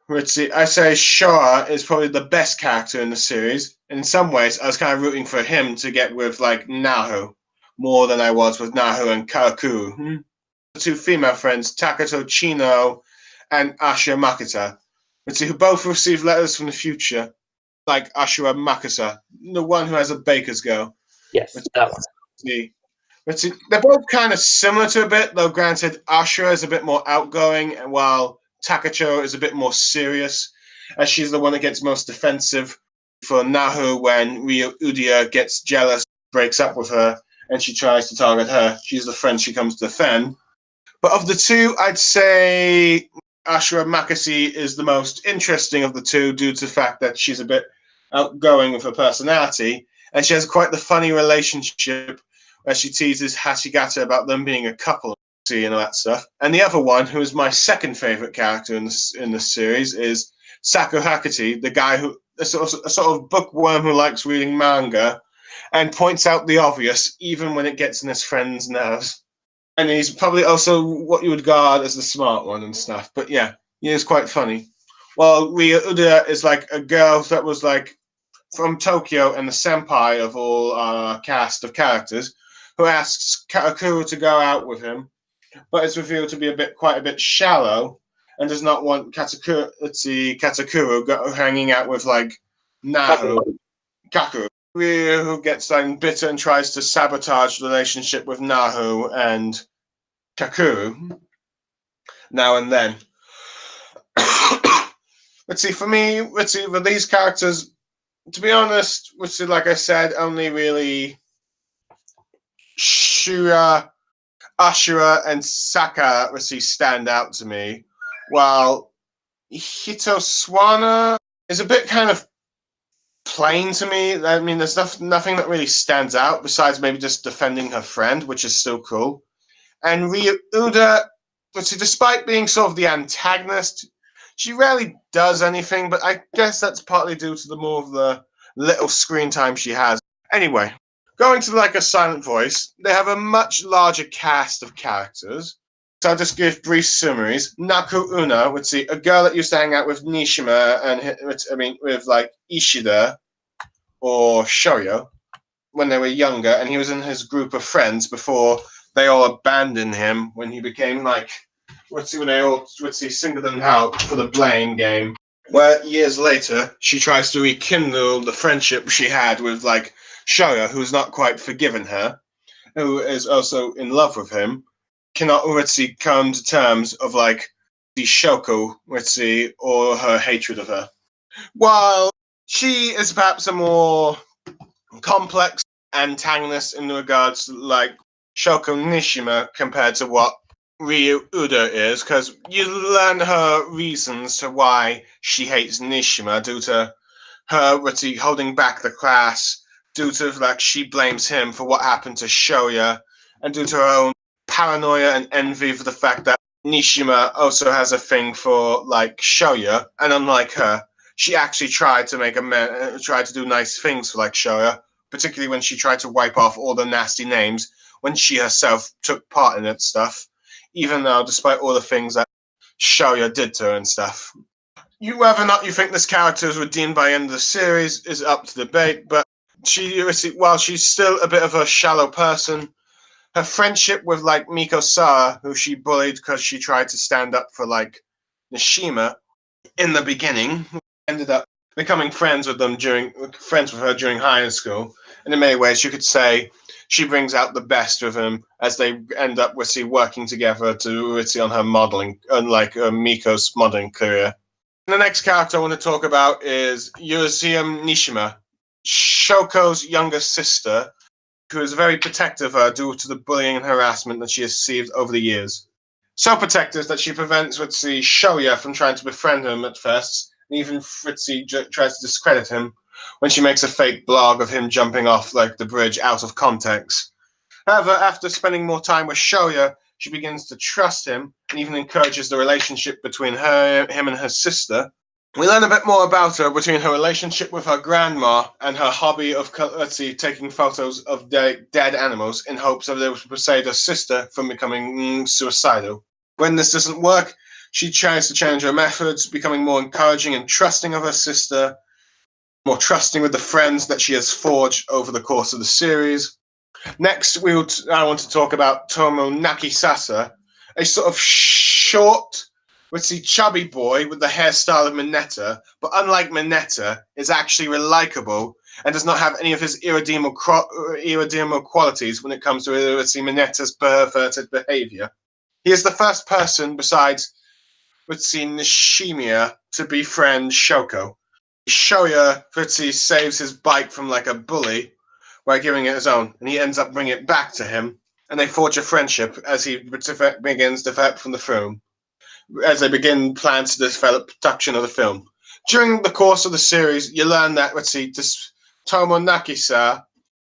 I say Showa is probably the best character in the series. In some ways, I was kind of rooting for him to get with Nahu more than I was with Nahu and Kakuru. The two female friends, Takato Chino and Ashura Makata, who both received letters from the future, like Ashura Makasa, the one who has a baker's girl. Yes, that one. They're both kind of similar to a bit, though granted, Ashura is a bit more outgoing, while Takacho is a bit more serious, as she's the one that gets most defensive for Nahu when Ryo Udia gets jealous, breaks up with her, and she tries to target her. She's the friend she comes to defend. But of the two, I'd say Ashura Makasi is the most interesting of the two due to the fact that she's a bit outgoing with her personality, and she has quite the funny relationship where she teases Hashigata about them being a couple and all that stuff. And the other one, who is my second favorite character in this series, is Saku Hakati, the guy who a sort of bookworm who likes reading manga and points out the obvious even when it gets in his friend's nerves. And he's probably also what you would regard as the smart one and stuff. But yeah, he is quite funny. Well, Ryo Uda is like a girl that was like from Tokyo and the senpai of all cast of characters, who asks Kakuru to go out with him, but is revealed to be quite a bit shallow and does not want Katakuru hanging out with Nahu. Kakuru. Who gets bitter and tries to sabotage the relationship with Nahu and Kakuru now and then. For me, with these characters, to be honest, like I said, only really Ashura and Saka stand out to me, while Hitoswana is a bit kind of plain to me. I mean, there's nothing that really stands out besides maybe just defending her friend, which is still cool. And Ryo Uda, despite being sort of the antagonist, she rarely does anything, but I guess that's partly due to the more of the little screen time she has. Anyway, going to a Silent Voice, they have a much larger cast of characters. So I'll just give brief summaries. Naku Una, a girl that used to hang out with Nishima and with Ishida or Shoyo when they were younger, and he was in his group of friends before they all abandoned him when he became when they all singled him out for the blame game. Where years later she tries to rekindle the friendship she had with Shoyo, who's not quite forgiven her, who is also in love with him. Cannot come to terms of the Shoko or her hatred of her. While she is perhaps a more complex antagonist in regards to Shoko Nishima compared to what Ryo Uda is, because you learn her reasons to why she hates Nishima due to her holding back the class, due to she blames him for what happened to Shoya, and due to her own paranoia and envy for the fact that Nishima also has a thing for Shoya, and unlike her, she actually tried to tried to do nice things for like Shoya, particularly when she tried to wipe off all the nasty names when she herself took part in it stuff, even though despite all the things that Shoya did to her and stuff. Whether or not you think this character is redeemed by the end of the series is up to debate, but while she's still a bit of a shallow person, her friendship with like Miko Sara, who she bullied because she tried to stand up for like Nishima in the beginning, ended up becoming friends with her during high school. And in many ways, you could say she brings out the best of him as they end up working together on her modeling, unlike Miko's modeling career. The next character I want to talk about is Yuzumi Nishima, Shoko's younger sister, who is very protective of her due to the bullying and harassment that she has received over the years. So protective that she prevents Shoya from trying to befriend him at first, and even Fritzy tries to discredit him when she makes a fake blog of him jumping off like the bridge out of context. However, after spending more time with Shoya, she begins to trust him and even encourages the relationship between him and her sister. We learn a bit more about her between her relationship with her grandma and her hobby of taking photos of dead animals in hopes of able to persuade her sister from becoming suicidal. When this doesn't work, she tries to change her methods, becoming more encouraging and trusting of her sister, more trusting with the friends that she has forged over the course of the series. Next, I want to talk about Tomonaki Sasa, a sort of short, chubby boy with the hairstyle of Mineta, but unlike Mineta, is actually likable and does not have any of his irredeemable qualities when it comes to Mineta's perverted behavior. He is the first person besides Nishimiya to befriend Shoko. Shoya saves his bike from like a bully by giving it his own, and he ends up bringing it back to him, and they forge a friendship as he begins to develop from the film, as they begin plans to develop production of the film. During the course of the series, you learn that, this Tomonaki-sa,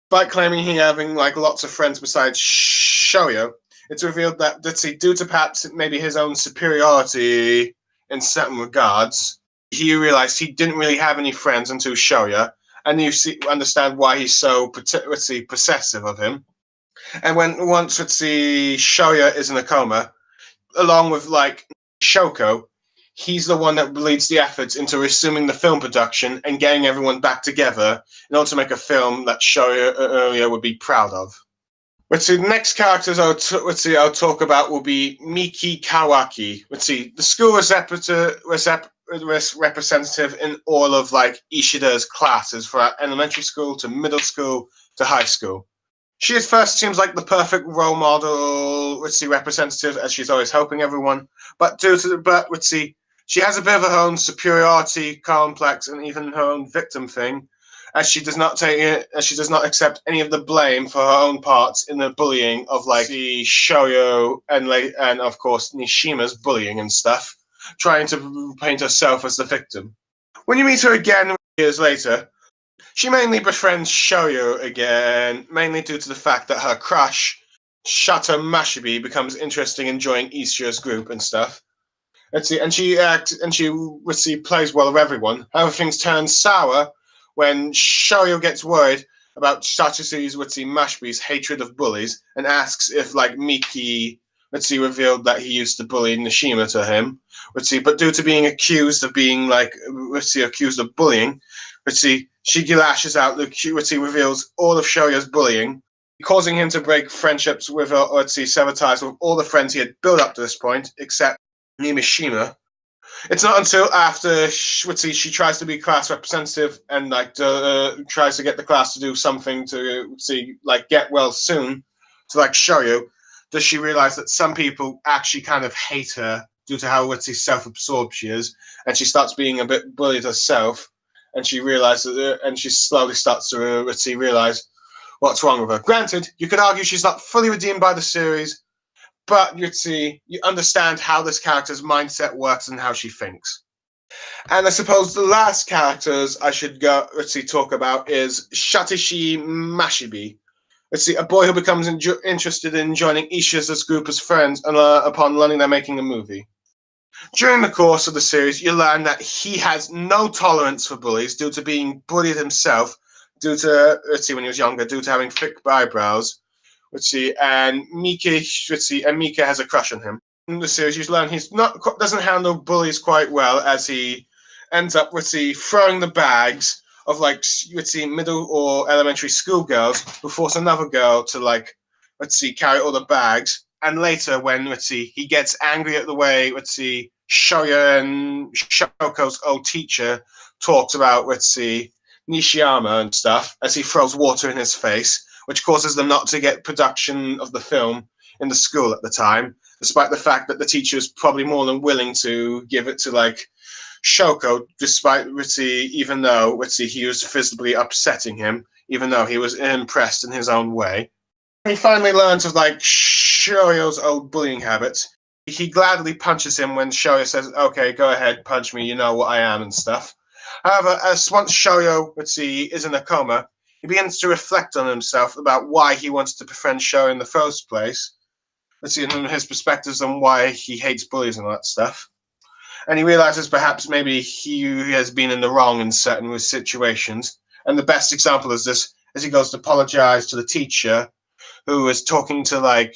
by claiming he having like lots of friends besides Shoyo, it's revealed that, due to perhaps maybe his own superiority in certain regards, he realized he didn't really have any friends until Shoya, and you understand why he's so possessive of him. And once Shoya is in a coma, along with like Shoko, he's the one that leads the efforts into resuming the film production and getting everyone back together in order to make a film that Shoya earlier would be proud of. The next characters I'll talk about will be Miki Kawaki. The school representative in all of like Ishida's classes for elementary school to middle school to high school. She at first seems like the perfect role model, representative, as she's always helping everyone. But she has a bit of her own superiority complex and even her own victim thing, as she does not accept any of the blame for her own parts in the bullying of like the Shoyo and of course Nishima's bullying and stuff, trying to paint herself as the victim. When you meet her again years later, she mainly befriends Shoyo again, mainly due to the fact that her crush, Shato Mashibi, becomes interested in joining Ishida's group and stuff. And she plays well with everyone. However, things turn sour when Shoyo gets worried about Sachisu's Mashibi's hatred of bullies and asks if like Miki revealed that he used to bully Nishima to him. But due to being accused of bullying, she lashes out. Reveals all of Shoya's bullying, causing him to break friendships with sever ties with all the friends he had built up to this point, except Nimishima. It's not until after she tries to be class representative and tries to get the class to do something to get well soon to Shoyo, does she realize that some people actually kind of hate her due to how self-absorbed she is, and she starts being a bit bullied herself, and she realizes and she slowly starts to realize what's wrong with her. Granted, you could argue she's not fully redeemed by the series, but you understand how this character's mindset works and how she thinks. And I suppose the last characters I should talk about is Shatishi Mashibi. A boy who becomes interested in joining Ishida's group as friends upon learning they're making a movie. During the course of the series, you learn that he has no tolerance for bullies due to being bullied himself, due to, when he was younger, due to having thick eyebrows. And Mika, and Mika has a crush on him. In the series, you learn he's doesn't handle bullies quite well, as he ends up throwing the bags of middle or elementary school girls who force another girl to carry all the bags. And later, when he gets angry at the way Shoya and Shoko's old teacher talks about Nishiyama and stuff, as he throws water in his face, which causes them not to get production of the film in the school at the time, despite the fact that the teacher is probably more than willing to give it to Shoko, despite even though he was visibly upsetting him, even though he was impressed in his own way. He finally learns of Shoyo's old bullying habits. He gladly punches him when Shoyo says, "Okay, go ahead, punch me, you know what I am," and stuff. However, as once Shoyo is in a coma, he begins to reflect on himself about why he wants to befriend Shoyo in the first place. And his perspectives on why he hates bullies and all that stuff. And he realizes perhaps maybe he has been in the wrong in certain situations. And the best example is this, as he goes to apologize to the teacher who was talking to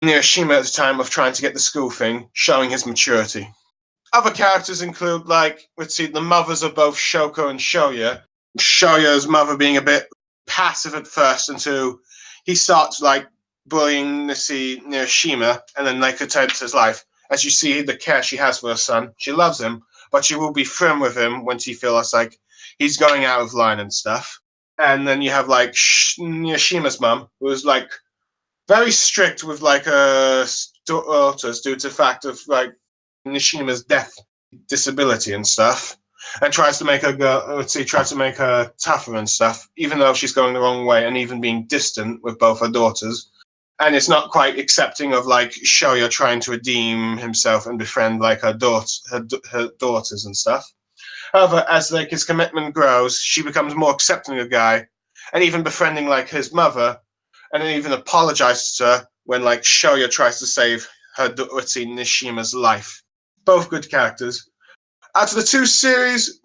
Hiroshima at the time of trying to get the school thing, showing his maturity. Other characters include the mothers of both Shoko and Shoya. Shoya's mother being a bit passive at first until he starts bullying Hiroshima, and then attempts his life. As you see the care she has for her son, she loves him, but she will be firm with him when she feels like he's going out of line and stuff. And then you have Hiroshima's mom, who is very strict with her daughters due to the fact of Nishima's death, disability and stuff, and tries to make her tougher and stuff, even though she's going the wrong way and even being distant with both her daughters. And it's not quite accepting of Shoya trying to redeem himself and befriend her daughters and stuff. However, as his commitment grows, she becomes more accepting of the guy, and even befriending his mother, and then even apologizes to her when Shoya tries to save her Nishima's life. Both good characters. Out of the two series,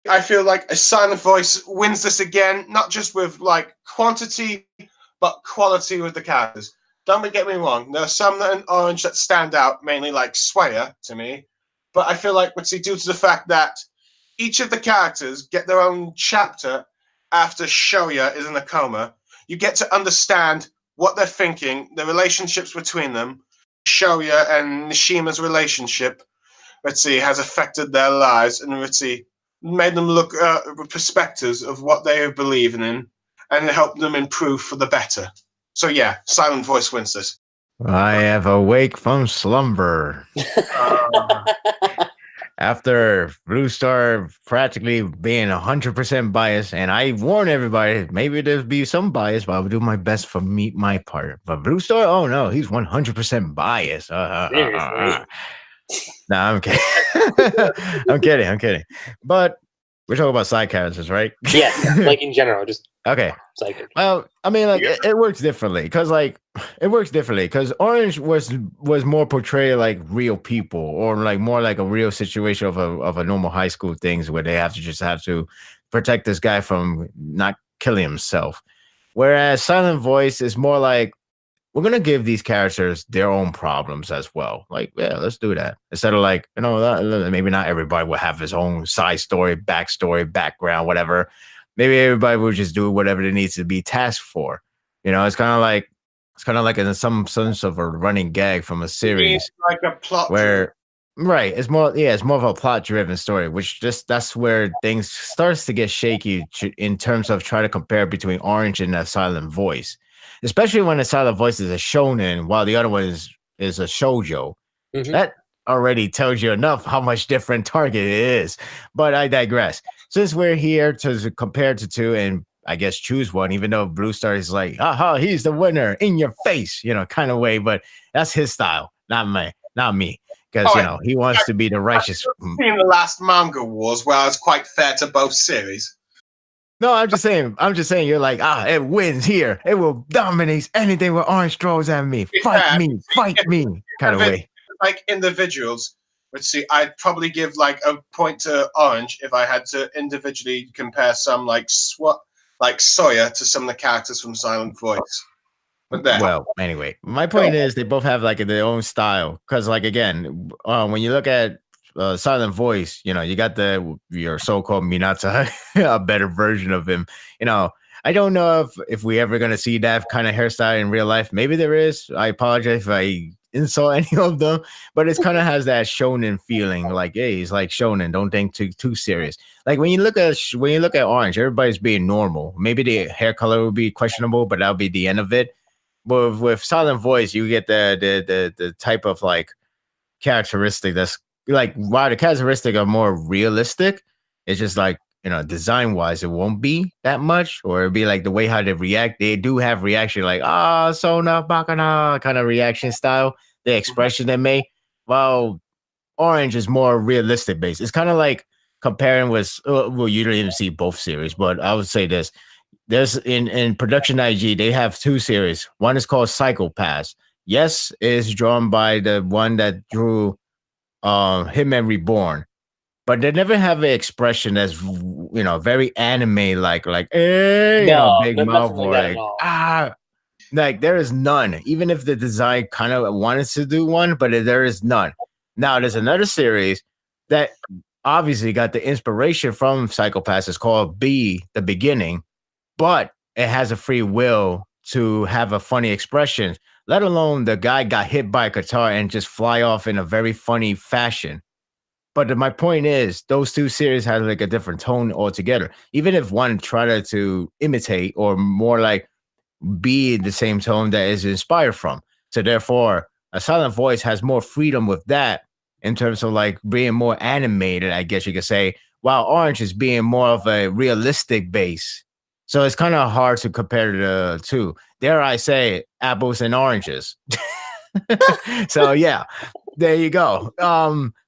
I feel like A Silent Voice wins this again, not just with quantity, but quality with the characters. Don't get me wrong, there are some in Orange that stand out, mainly Swaya to me, but I feel due to the fact that each of the characters get their own chapter after Shoya is in a coma, you get to understand what they're thinking, the relationships between them. Shoya and Nishima's relationship, has affected their lives and made them look with perspectives of what they are believing in, and helped them improve for the better. So yeah, Silent Voice wins this. I have awake from slumber. After Blue Star practically being 100% biased, and I warn everybody, maybe there'll be some bias, but I will do my best for my part. But Blue Star, oh no, he's 100% biased. Seriously. No, I'm kidding. I'm kidding. But we're talking about side characters, right? Yeah, in general, just okay. Psychic. Well, I mean, it works differently because Orange was more portrayed real people, or more a real situation of a normal high school things where they have to protect this guy from not killing himself. Whereas Silent Voice is more we're gonna give these characters their own problems as well. Yeah, let's do that instead of maybe not everybody will have his own side story, backstory, background, whatever. Maybe everybody will just do whatever it needs to be tasked for. It's kind of like in some sense of a running gag from a series, a plot where right, it's more of a plot driven story, which that's where things starts to get shaky in terms of trying to compare between Orange and A Silent Voice. Especially when A Silent Voice is a shonen, while the other one is a shoujo. Mm-hmm. That already tells you enough how much different target it is. But I digress. Since we're here to compare the two and I guess choose one, even though Blue Star is aha, he's the winner in your face, kind of way. But that's his style, not me. Because, he wants to be the righteous. In the last Manga Wars, where it's quite fair to both series. No, I'm just saying, you're it wins here. It will dominate anything where Orange throws at me. Fight me, kind of way. Individuals, Let's see. I'd probably give like a point to Orange if I had to individually compare some like Sawyer to some of the characters from Silent Voice. But there. Well, anyway, my point is they both have like their own style. Because, like, again, when you look at Silent Voice, you know, you got your so-called Minata, a better version of him. You know, I don't know if we ever gonna see that kind of hairstyle in real life. Maybe there is. I apologize if I insult any of them, but it kind of has that shonen feeling. Like, hey, he's like shonen. Don't think too serious. Like when you look at Orange, everybody's being normal. Maybe the hair color would be questionable, but that'll be the end of it. But with Silent Voice, you get the type of like characteristic that's like, while the characteristic are more realistic, it's just like, you know, design wise, it won't be that much, or it'd be like the way how they react. They do have reaction like Sona Bakana kind of reaction style, the expression they make. Well, Orange is more realistic based. It's kind of like comparing with well, you don't even see both series, but I would say this. There's in production IG, they have two series. One is called Psychopaths. Yes, is drawn by the one that drew Hitman Reborn, but they never have an expression that's, you know, very anime like you know, big mouth nothing like or that at like all. like there is none. Even if the design kind of wanted to do one, but there is none. Now there's another series that obviously got the inspiration from Psychopaths. It's called B, The Beginning, but it has a free will to have a funny expression, let alone the guy got hit by a guitar and just fly off in a very funny fashion. But my point is, those two series had like a different tone altogether. Even if one tried to imitate or more like be the same tone that is inspired from. So therefore, a Silent Voice has more freedom with that in terms of like being more animated, I guess you could say, while Orange is being more of a realistic base. So it's kind of hard to compare the two. Dare I say, apples and oranges. So yeah, there you go.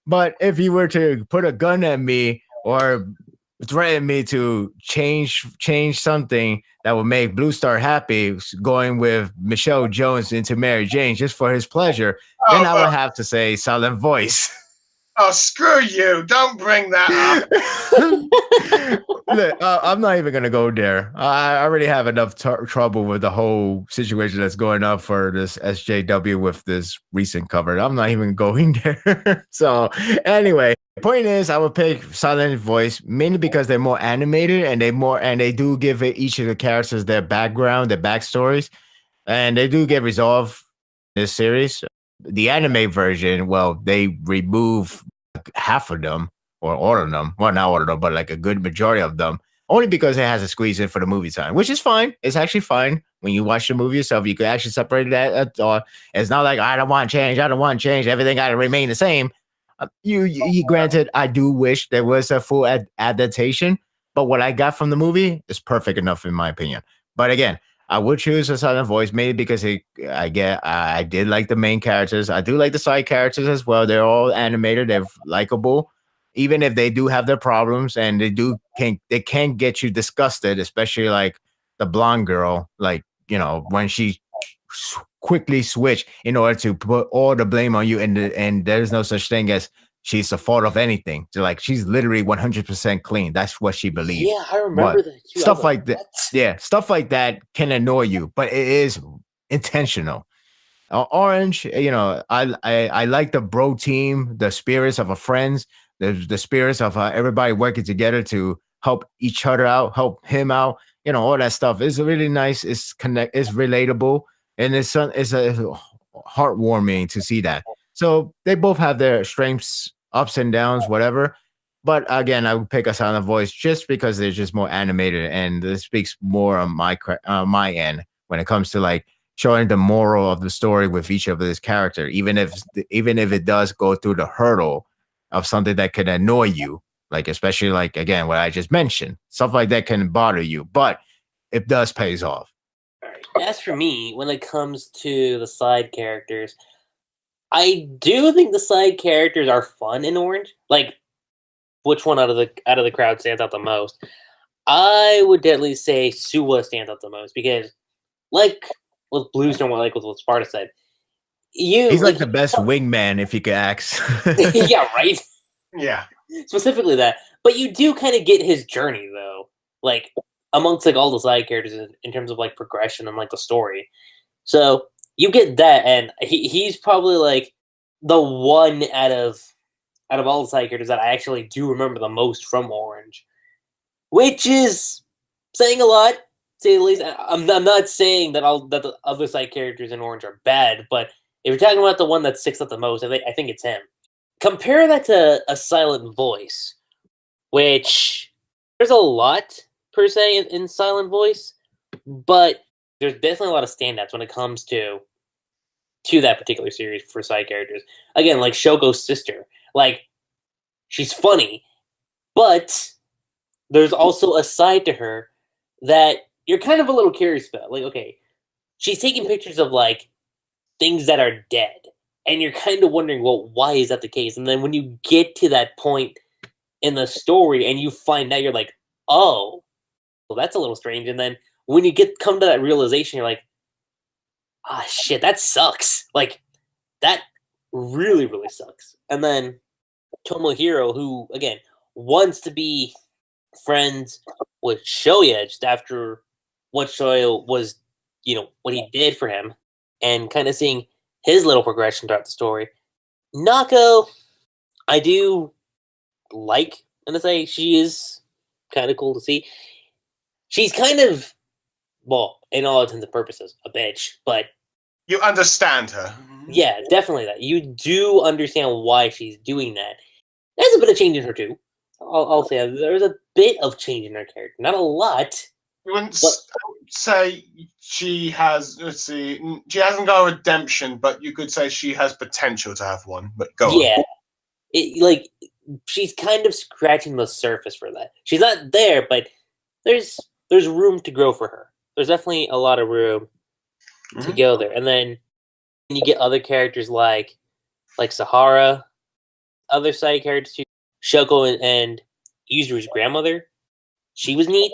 But if you were to put a gun at me or threaten me to change something that would make Blue Star happy, going with Michelle Jones into Mary Jane just for his pleasure, then I would have to say Silent Voice. Oh, screw you. Don't bring that up. Look, I'm not even going to go there. I already have enough trouble with the whole situation that's going on for this SJW with this recent cover. I'm not even going there. So anyway, the point is I would pick Silent Voice mainly because they're more animated and they do give each of the characters their background, their backstories, and they do get resolved in this series. The anime version, well, they remove half of them or all of them. Well, not all of them, but like a good majority of them, only because it has a squeeze in for the movie time, which is fine. It's actually fine. When you watch the movie yourself, you could actually separate that. It's not like I don't want change. I don't want change. Everything got to remain the same. You granted, I do wish there was a full adaptation, but what I got from the movie is perfect enough in my opinion. But again, I would choose a Silent Voice maybe because I did like the main characters. I do like the side characters as well. They're all animated. They're likable, even if they do have their problems and they can get you disgusted, especially like the blonde girl. Like, you know, when she quickly switch in order to put all the blame on you, and there's no such thing as she's the fault of anything. So like she's literally 100% clean. That's what she believes. Yeah, I remember that too. Stuff like that. Yeah, stuff like that can annoy you, but it is intentional. Orange, you know, I like the bro team, the spirits of a friends, the spirits of everybody working together to help each other out, help him out. You know, all that stuff is really nice. It's relatable, and it's a heartwarming to see that. So they both have their strengths, ups and downs, whatever. But again, I would pick a Silent Voice just because they're just more animated, and this speaks more on my end when it comes to like showing the moral of the story with each of this character, even if it does go through the hurdle of something that can annoy you, like especially like again what I just mentioned, stuff like that can bother you, but it does pays off. As for me, when it comes to the side characters, I do think the side characters are fun in Orange. Like, which one out of the crowd stands out the most? I would definitely say Suwa stands out the most because, like with Bluestar, like with what Sparta said, He's like the best wingman, if you could ask. Yeah, right. Yeah. Specifically that, but you do kind of get his journey though, like amongst like all the side characters in terms of like progression and like the story. So you get that, and he's probably like the one out of all the side characters that I actually do remember the most from Orange, which is saying a lot. To say the least, I'm not saying that that the other side characters in Orange are bad, but if you're talking about the one that sticks out the most, I think it's him. Compare that to A Silent Voice, which there's a lot per se in Silent Voice, but there's definitely a lot of standouts when it comes to that particular series for side characters. Again, like Shoko's sister, like she's funny, but there's also a side to her that you're kind of a little curious about. Like, okay, she's taking pictures of like things that are dead, and you're kind of wondering, well, why is that the case? And then when you get to that point in the story and you find out, you're like, oh, well, that's a little strange. And then when you come to that realization, you're like, ah, shit, that sucks. Like, that really, really sucks. And then Tomohiro, who, again, wants to be friends with Shoya just after what Shoya was, what he did for him, and kind of seeing his little progression throughout the story. Nako, I do like, and I say she is kind of cool to see. She's kind of, well, in all intents and purposes, a bitch, but you understand her. Yeah, definitely that. You do understand why she's doing that. There's a bit of change in her too. I'll say that. There's a bit of change in her character, not a lot. You wouldn't say she has. Let's see. She hasn't got a redemption, but you could say she has potential to have one. But go on. Yeah, she's kind of scratching the surface for that. She's not there, but there's room to grow for her. There's definitely a lot of room to go there. And then you get other characters like Sahara, other side characters too. Shoko and Yuzuru's grandmother. She was neat.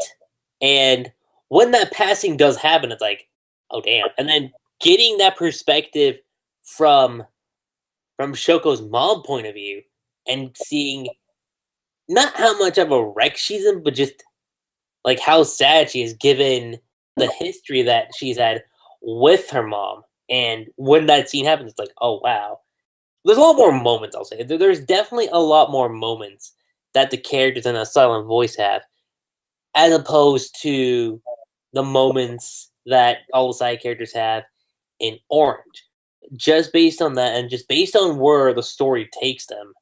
And when that passing does happen, it's like, oh damn. And then getting that perspective from Shoko's mom point of view and seeing not how much of a wreck she's in, but just like how sad she is given the history that she's had with her mom. And when that scene happens, it's like, oh wow. There's a lot more moments, I'll say. There's definitely a lot more moments that the characters in A Silent Voice have, as opposed to the moments that all the side characters have in Orange. Just based on that, and just based on where the story takes them,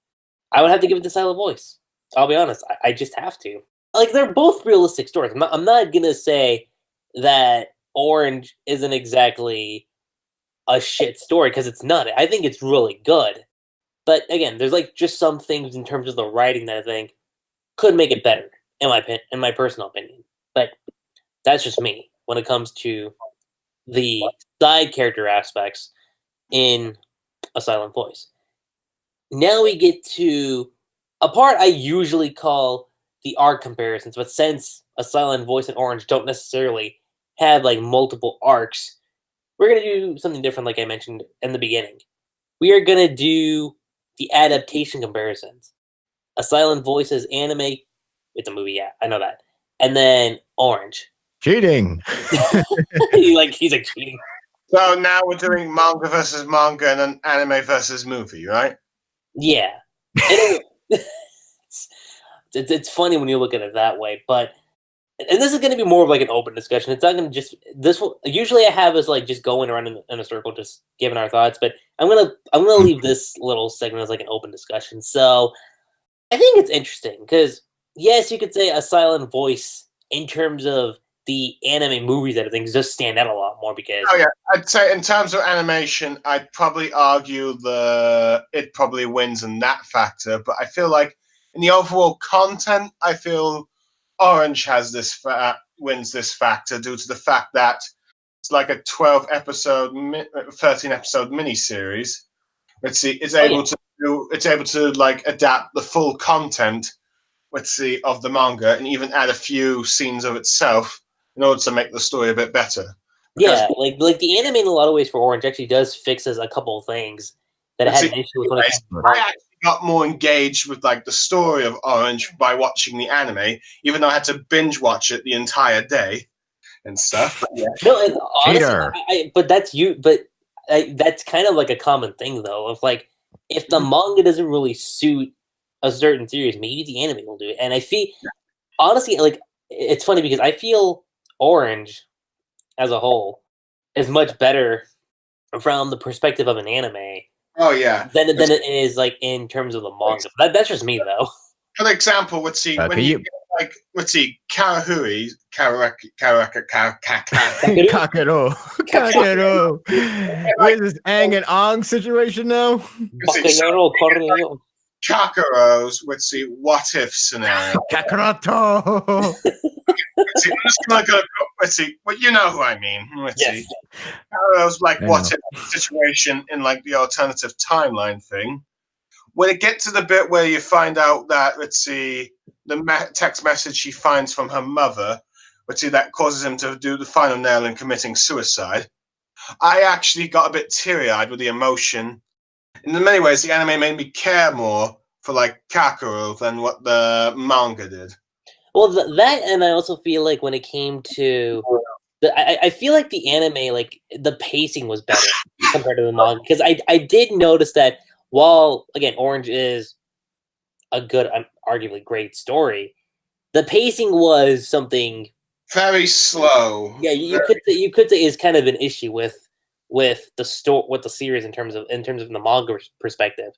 I would have to give it to Silent Voice. I'll be honest, I just have to. Like, they're both realistic stories. I'm not gonna say that Orange isn't exactly a shit story, because it's not. I think it's really good. But again, there's like just some things in terms of the writing that I think could make it better, in my personal opinion. But that's just me when it comes to the side character aspects in A Silent Voice. Now we get to a part I usually call the arc comparisons, but since A Silent Voice and Orange don't necessarily have like multiple arcs, we're going to do something different, like I mentioned in the beginning. We are going to do the adaptation comparisons. A Silent Voice's anime, it's a movie, yeah, I know that. And then Orange. Cheating! he's like cheating. So now we're doing manga versus manga and then anime versus movie, right? Yeah. It's funny when you look at it that way, but and this is going to be more of like an open discussion. It's not going to just usually I have us like just going around in a circle, just giving our thoughts. But I'm gonna leave this little segment as like an open discussion. So I think it's interesting because yes, you could say A Silent Voice in terms of the anime movies that I think just stand out a lot more because I'd say in terms of animation, I'd probably argue it probably wins in that factor. But I feel like in the overall content, I feel Orange has wins this factor due to the fact that it's like a 13 episode miniseries. Let's see, it's able to like adapt the full content, of the manga and even add a few scenes of itself in order to make the story a bit better. Yeah, like the anime in a lot of ways for Orange actually does fixes a couple of things that I had an issue with when it came to I actually got more engaged with like the story of Orange by watching the anime, even though I had to binge watch it the entire day and stuff. But yeah. No, and honestly, Cheater. but that's you. But that's kind of like a common thing, though. Of like, if the manga doesn't really suit a certain series, maybe the anime will do it. And I feel, honestly, like it's funny because I feel Orange as a whole is much better from the perspective of an anime Oh yeah. than it is like in terms of the manga. That's just me, though. For example, let's see when can you you- get, like let's see Kakuro. Kakuro. What is this Ang and Ong situation now? Bacchanal Corneo. Kakuro's, let's see, what if scenario. Kakaroto. Let's see, I'm just gonna go. Let's see. Well, you know who I mean. Let's Yes. see. Kakuro's like I what know. if situation in like the alternative timeline thing. When it gets to the bit where you find out that, let's see, the text message she finds from her mother, let's see, that causes him to do the final nail in committing suicide. I actually got a bit teary-eyed with the emotion. In many ways, the anime made me care more for like Kakuro than what the manga did. Well, that, and I also feel like when it came to I feel like the anime, like the pacing was better compared to the manga, because I did notice that while again Orange is a good, arguably great story, the pacing was something Very slow. Yeah, you could say is kind of an issue with the series in terms of the manga perspective.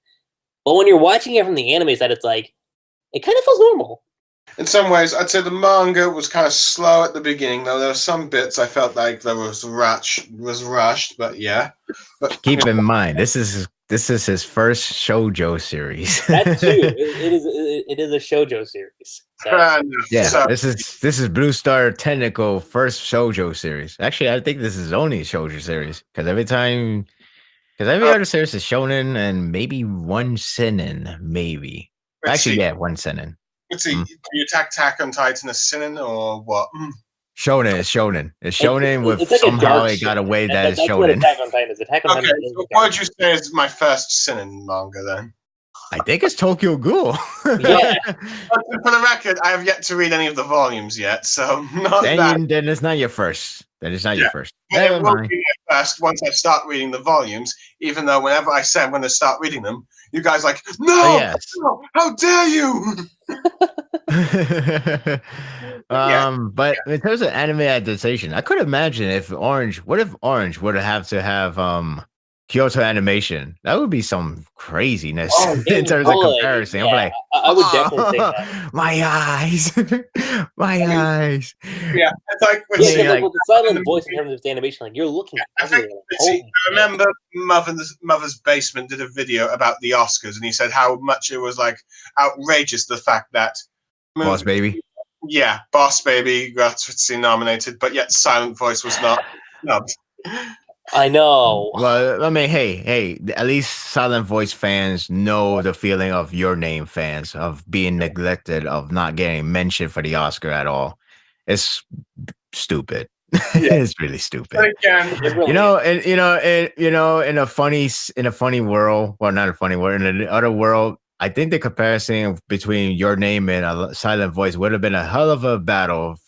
But when you're watching it from the anime side, it's like it kind of feels normal. In some ways, I'd say the manga was kind of slow at the beginning, though there were some bits I felt like there was rushed, but yeah. But Keep in mind, this is his first shoujo series. That's true. It is a shoujo series. So. Yeah, so, this is Blue Star technical first shoujo series. Actually, I think this is only shoujo series because every other series is shonen and maybe one seinen, maybe. Actually, yeah, one seinen. Let's see. Do you Attack on Titan as seinen or what? Shonen is shonen. It's shonen with it's like somehow dark it got away that's it's what shonen. Attack on Titan is. Attack on Okay, Titan. so what would you say is my first seinen manga then? I think it's Tokyo Ghoul. Yeah. For the record, I have yet to read any of the volumes yet, so not that. Then it's not your first. Then it's not your first. But Never it will mind. be my first once I start reading the volumes, even though whenever I say I'm going to start reading them, you guys are like, no, Yes. no, how dare you? But in terms of anime adaptation, I could imagine if Orange would have to have Kyoto Animation. That would be some craziness in terms of comparison. Yeah, I'm like, I would definitely say that. My eyes, my eyes. Yeah, it's like, Yeah, with the silent voice in terms of the animation, like you're looking I think, everywhere. I remember Mother's Basement did a video about the Oscars, and he said how much it was like outrageous the fact that Boss Baby. Yeah, Boss Baby got nominated, but yet Silent Voice was not snubbed. I know. Well, I mean, hey, at least Silent Voice fans know the feeling of Your Name fans of being neglected, of not getting mentioned for the Oscar at all. It's stupid. It's really stupid. But again, in a funny world, well, not a funny world, in another world, I think the comparison between Your Name and a Silent Voice would have been a hell of a battle,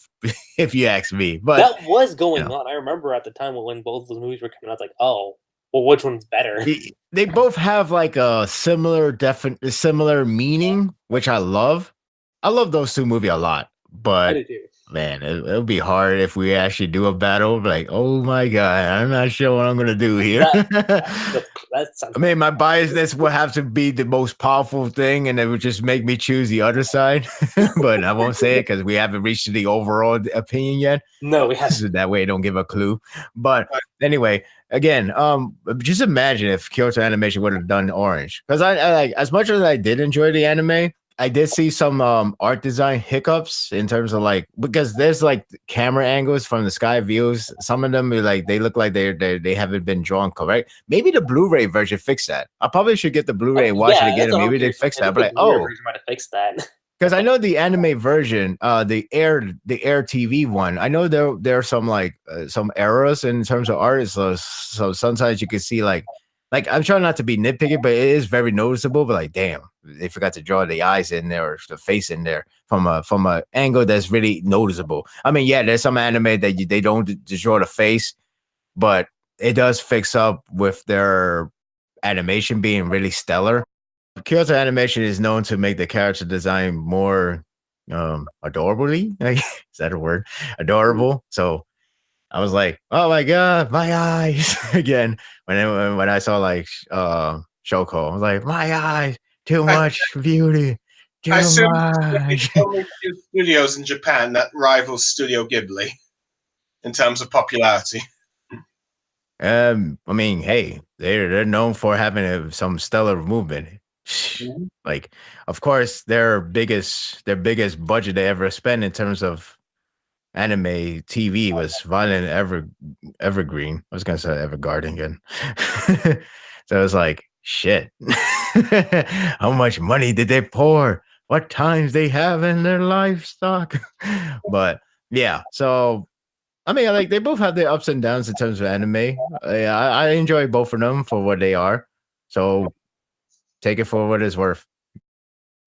if you ask me. But that was going on. I remember at the time when both those movies were coming out, it's like, oh, well, which one's better? They both have like a similar meaning, which I love. I love those two movies a lot, but man, it'll be hard if we actually do a battle. Like, oh my god, I'm not sure what I'm gonna do here. I mean, my biasness will have to be the most powerful thing, and it would just make me choose the other side. But I won't say it because we haven't reached the overall opinion yet. No, we haven't. So that way, I don't give a clue. But anyway, again, just imagine if Kyoto Animation would have done Orange, because I like, as much as I did enjoy the anime, I did see some art design hiccups in terms of like, because there's like camera angles from the sky views. Some of them they look like they haven't been drawn correct. Maybe the Blu-ray version fixed that. I probably should get the Blu-ray and watch it again. And maybe they fixed that. But like, might have fixed that. Because I know the anime version, the air TV one. I know there are some some errors in terms of art. So sometimes you can see like I'm trying not to be nitpicky, but it is very noticeable. But like, damn, they forgot to draw the eyes in there or the face in there from a angle that's really noticeable. I mean, yeah, there's some anime that they don't draw the face, but it does fix up with their animation being really stellar. Kyoto Animation is known to make the character design more adorably. Is that a word? Adorable. So I was like, oh my god, my eyes again. When I saw like Shoko, I was like, my eyes, too much beauty, I too assume it's much. only few studios in Japan that rival Studio Ghibli in terms of popularity. I mean, hey, they're known for having some stellar movement. Like, of course, their biggest budget they ever spent in terms of anime TV was Violent Evergreen. I was gonna say Evergarden again. So it was like, shit. How much money did they pour? What times they have in their livestock? But yeah, so I mean, like they both have their ups and downs in terms of anime. I enjoy both of them for what they are. So take it for what it's worth.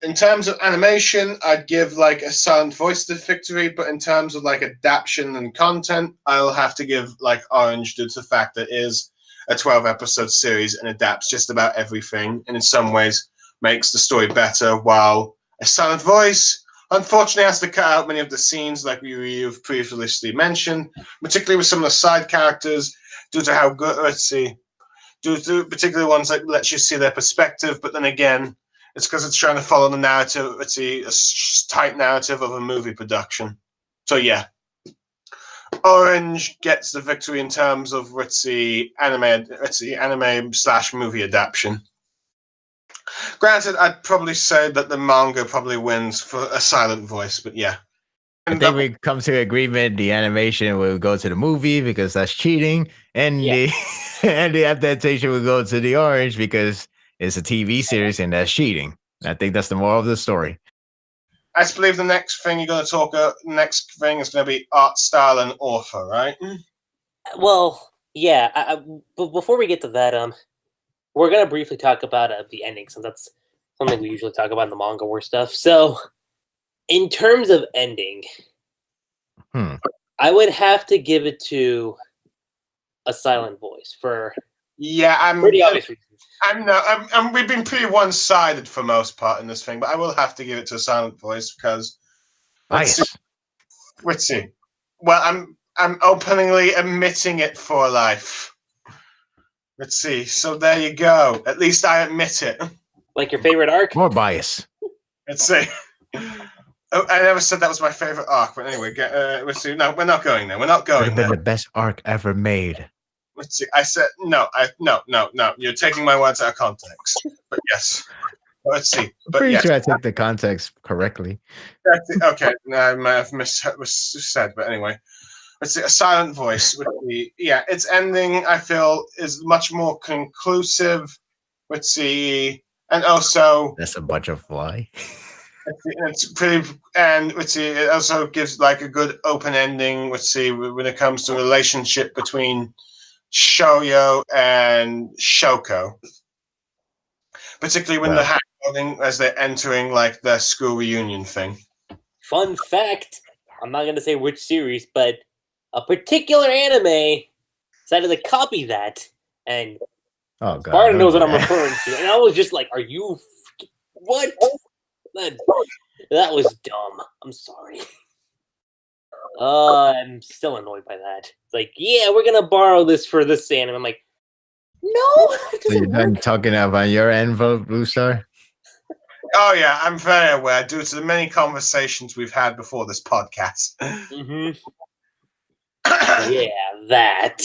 In terms of animation, I'd give like a Silent Voice the victory, but in terms of like adaptation and content, I'll have to give like Orange due to the fact that it is a 12-episode series and adapts just about everything, and in some ways makes the story better, while a Silent Voice unfortunately has to cut out many of the scenes like you've previously mentioned, particularly with some of the side characters, due to how good, due to particular ones that let you see their perspective, but then again, it's because it's trying to follow the narrative. It's a tight narrative of a movie production. So yeah, Orange gets the victory in terms of anime slash movie adaptation. Granted, I'd probably say that the manga probably wins for a Silent Voice, but yeah. I think we come to agreement. The animation will go to the movie because that's cheating, and the and the adaptation will go to the Orange because it's a TV series and that's cheating. I think that's the moral of the story. I believe the next thing you're going to talk about, next thing is going to be art style and author, right? Well, yeah. But before we get to that, we're gonna briefly talk about the endings, and that's something we usually talk about in the manga war stuff. So, in terms of ending, I would have to give it to a Silent Voice for pretty obvious reasons. We've been pretty one-sided for most part in this thing, but I will have to give it to a Silent Voice because let's see. Well, I'm openly admitting it for life. Let's see. So there you go. At least I admit it. Like your favorite arc? More bias. Let's see. Oh, I never said that was my favorite arc, but anyway, let's see. No, we're not going there. We're not going there. Been the best arc ever made. Let's see. I said no. No. You're taking my words out of context. But yes. Let's see. I'm pretty sure I took the context correctly. Okay, I might have said, but anyway. Let's see. A Silent Voice would be its ending I feel is much more conclusive. Let's see, and also that's a butterfly. It's pretty, and let's see, it also gives like a good open ending. Let's see, when it comes to relationship between Shoyo and Shoko, particularly when they're holding as they're entering like their school reunion thing. Fun fact: I'm not going to say which series, but a particular anime decided to copy that, and Sparda knows what I'm referring to. And I was just like, "Are you what?" That was dumb. I'm sorry. I'm still annoyed by that. It's like, yeah, we're gonna borrow this for this anime. I'm like, no. So you're done talking about your end, Blue Star? Oh yeah, I'm very aware due to the many conversations we've had before this podcast. Mm-hmm. Yeah, that.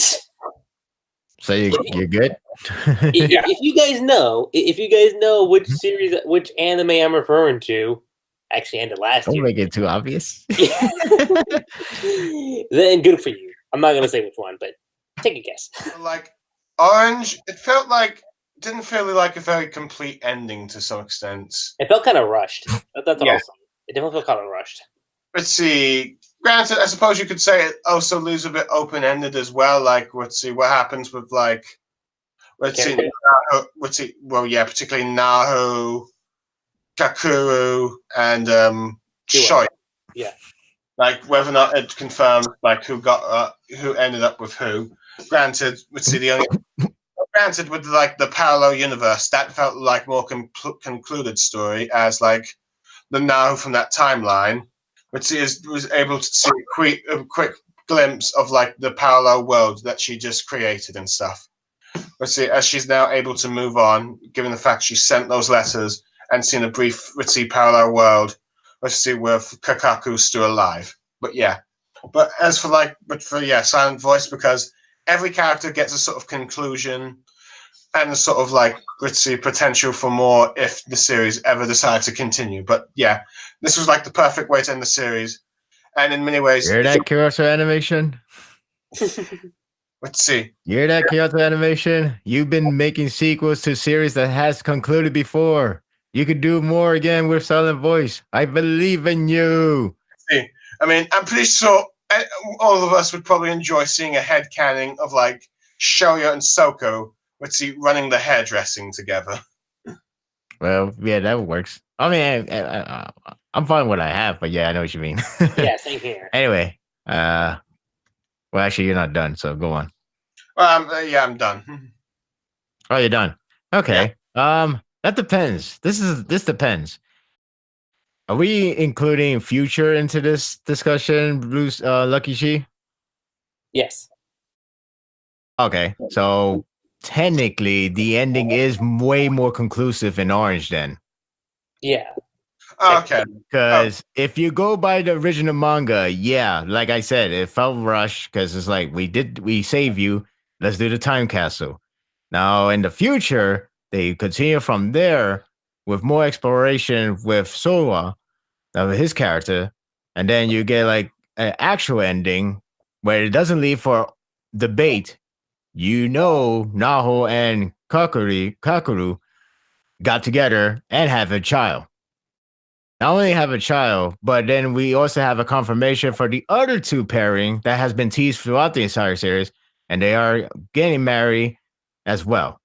So you're good? If you guys know which series, which anime I'm referring to, actually ended last year. Don't make it too obvious. Then good for you. I'm not gonna say which one, but take a guess. Like Orange, didn't feel like a very complete ending to some extent. It felt kind of rushed. That's all. It definitely felt kind of rushed. Let's see. Granted, I suppose you could say it also leaves a bit open-ended as well. Like, let's see what happens with particularly Naho, Kakuru, and Shoi. Yeah. Like whether or not it confirms like who ended up with who. Granted, let's see granted with like the parallel universe, that felt like more concluded story as like the Naho from that timeline, which was able to see a quick glimpse of like the parallel world that she just created and stuff. Let's see, as she's now able to move on, given the fact she sent those letters and seen a brief, parallel world. Let's see where Kakaku's still alive. But yeah, Silent Voice, because every character gets a sort of conclusion and a sort of like, potential for more if the series ever decides to continue. But yeah, this was like the perfect way to end the series. And in many ways... You hear that, Kyoto Animation? Let's see. You hear that, Kyoto Animation? You've been making sequels to series that has concluded before. You could do more again with Silent Voice. I believe in you. See, I mean, I'm pretty sure all of us would probably enjoy seeing a headcanon of like Shoyo and Soko, running the hairdressing together. Well, yeah, that works. I mean, I'm fine with what I have, but yeah, I know what you mean. Yeah, same here. Anyway, well, actually, you're not done, so go on. Well, I'm done. Oh, you're done. Okay. Yeah. That depends. This depends. Are we including future into this discussion, Lucky She? Yes. Okay, so technically, the ending is way more conclusive in Orange then. Yeah. Okay. Because if you go by the original manga, yeah, like I said, it felt rushed because it's like we save you. Let's do the time capsule. Now in the future, they continue from there with more exploration with Sowa, of his character, and then you get like an actual ending where it doesn't leave for debate. Naho and Kakuru got together and have a child. Not only have a child, but then we also have a confirmation for the other two pairing that has been teased throughout the entire series, and they are getting married as well.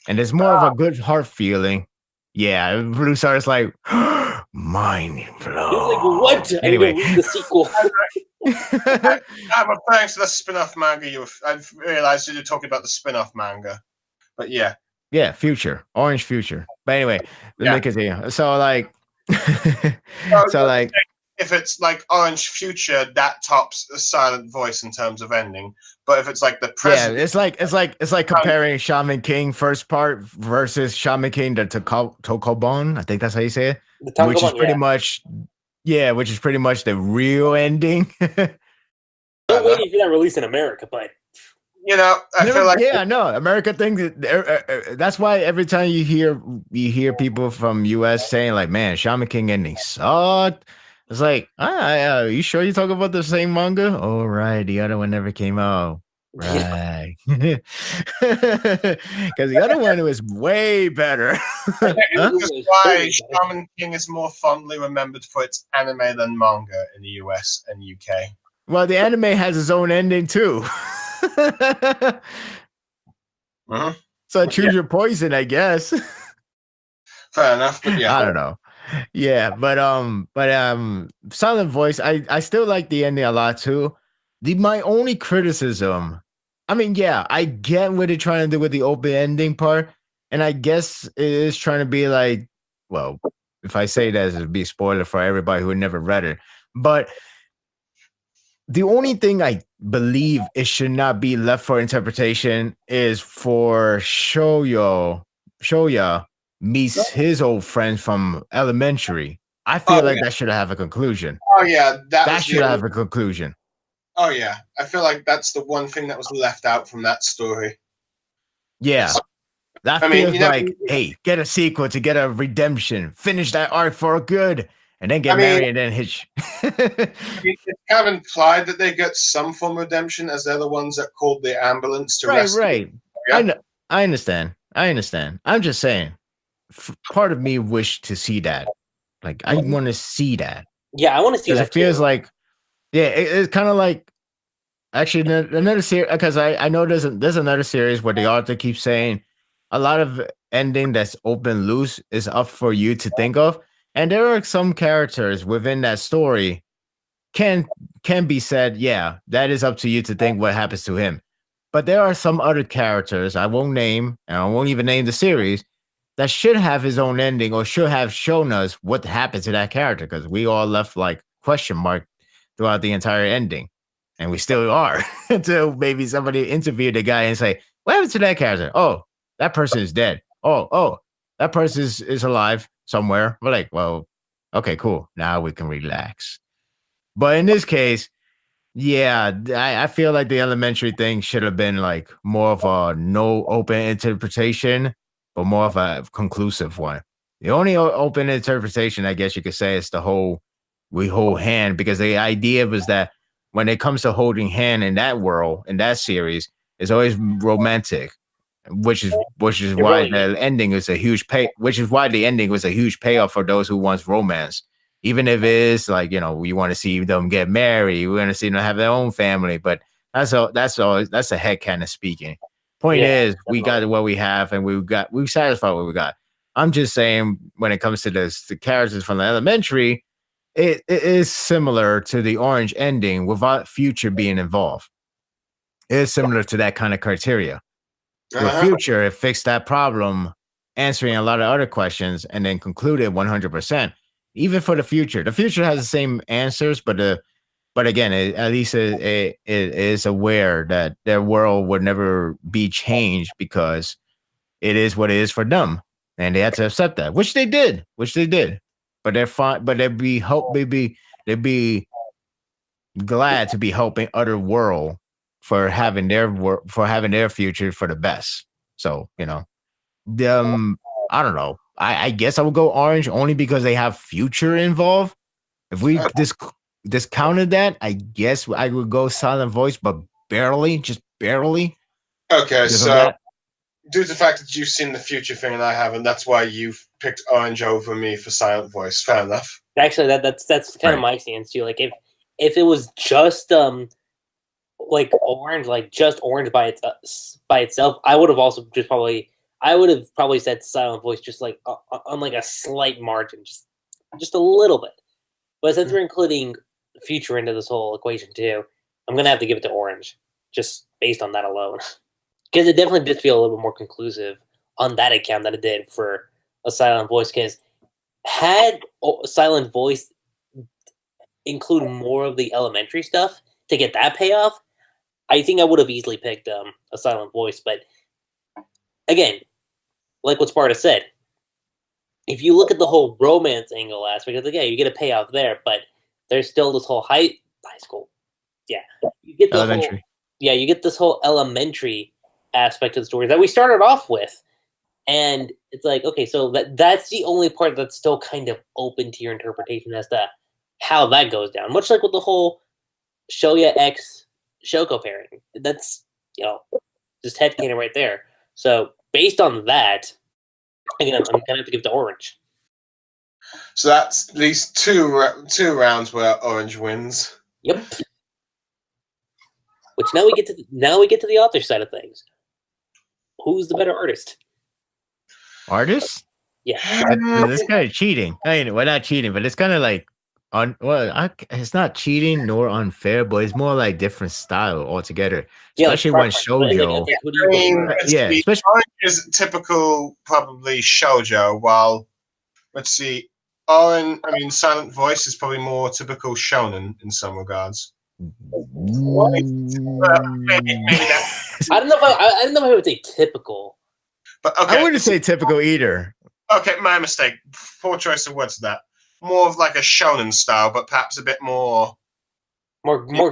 And there's more of a good heart feeling. Yeah, Blue Star is like, mind blown. He's like, what? Anyway. I need to read the sequel. I'm referring to the spin-off manga. I've realized you're talking about the spin-off manga. But yeah. Yeah, future. Orange future. But anyway, let me continue. So like if it's like Orange Future, that tops a Silent Voice in terms of ending. But if it's like the present, yeah, it's like comparing Shaman King first part versus Shaman King the Tokobon. I think that's how you say it. Which is pretty much the real ending. Don't wait for that release in America, but I feel like America thinks that's why every time you hear people from US saying like, man, Shaman King ending sucked. It's like, you sure you talk about the same manga? Oh, right. The other one never came out. Right. Because the other one was way better. This is why Shaman King is more fondly remembered for its anime than manga in the US and UK. Well, the anime has its own ending too. So choose your poison, I guess. Fair enough, but yeah. I don't know. Yeah, but Silent Voice, I still like the ending a lot too. My only criticism, I mean, yeah, I get what they're trying to do with the open ending part, and I guess it is trying to be like, well, if I say that, it'd be a spoiler for everybody who never read it. But the only thing I believe it should not be left for interpretation is for Shoya meets his old friends from elementary. I feel like that should have a conclusion. Oh yeah, that should have a conclusion. Oh yeah, I feel like that's the one thing that was left out from that story. Yeah, that feels like, hey, get a sequel to get a redemption, finish that arc for good, and then get married and then hitch. It's kind of implied that they get some form of redemption, as they're the ones that called the ambulance to rescue. Right. Yeah? I understand. I'm just saying. Part of me wished to see that. Like, I want to see that. Yeah, I want to see Because that it feels too. like, yeah, it's kind of like, actually, another series, because I know there's another series where the author keeps saying a lot of ending that's open loose is up for you to think of. And there are some characters within that story can can be said, yeah, that is up to you to think what happens to him. But there are some other characters I won't name, and I won't even name the series, that should have his own ending or should have shown us what happened to that character, because we all left like question mark throughout the entire ending. And we still are until maybe somebody interviewed the guy and say, what happened to that character? Oh, that person is dead. Oh, that person is alive somewhere. We're like, well, okay, cool. Now we can relax. But in this case, yeah, I feel like the elementary thing should have been like more of a no open interpretation, but more of a conclusive one. The only open interpretation, I guess you could say, is the whole we hold hand, because the idea was that when it comes to holding hand in that world, in that series, it's always romantic, which is It why really the is. ending is a huge which is why the ending was a huge payoff for those who wants romance. Even if it is like, we want to see them get married, we want to see them have their own family, but that's a head kind of speaking. Point Yeah, is, we got definitely. what we have, and we satisfied what we got. I'm just saying, when it comes to the characters from the elementary, it is similar to the orange ending without future being involved. It is similar to that kind of criteria. With Uh-huh. future, it fixed that problem, answering a lot of other questions, and then concluded 100%. Even for the future has the same answers, but again, at least it is aware that their world would never be changed, because it is what it is for them, and they had to accept that, which they did. But they're fine. But they'd be glad to be helping other world for having their future for the best. So, them, I don't know. I guess I would go orange only because they have future involved. If we discounted that, I guess I would go silent voice, but barely, just barely, Okay, because of so that. due to the fact that you've seen the future thing and I haven't, that's why you've picked orange over me for silent voice. Fair enough. Actually, that's kind of Right. my stance too. Like if it was just like orange, like just orange by itself, I would have also I would have probably said silent voice, just like on like a slight margin, just a little bit. But since we're including future into this whole equation too, I'm gonna have to give it to orange, just based on that alone, because it definitely did feel a little bit more conclusive on that account than it did for a silent voice. Because had silent voice include more of the elementary stuff to get that payoff, I think I would have easily picked a silent voice. But again, like what Sparta said, if you look at the whole romance angle aspect, it's like, yeah, you get a payoff there, but there's still this whole high school. Yeah, you get the whole Elementary. you get this whole elementary aspect of the story that we started off with, and it's like, okay, so that's the only part that's still kind of open to your interpretation as to how that goes down. Much like with the whole Shoya X Shoko pairing, that's just headcanon right there. So based on that, again, I'm gonna have to give it to orange. So that's at least two rounds where orange wins. Yep. Which now we get to the author side of things. Who's the better artist? Artists? Yeah. It's kind of cheating. I mean, we're not cheating, but it's kind of like it's not cheating nor unfair, but it's more like different style altogether. Especially when preference, right? shoujo. Like, who do you prefer? Yeah, especially orange is typical, probably shoujo. While let's see, orange. I mean, silent voice is probably more typical shonen in some regards. Maybe that's, I don't know if I would say typical. but okay. I wouldn't say typical either. Okay, my mistake. Poor choice of words. That more of like a shonen style, but perhaps a bit more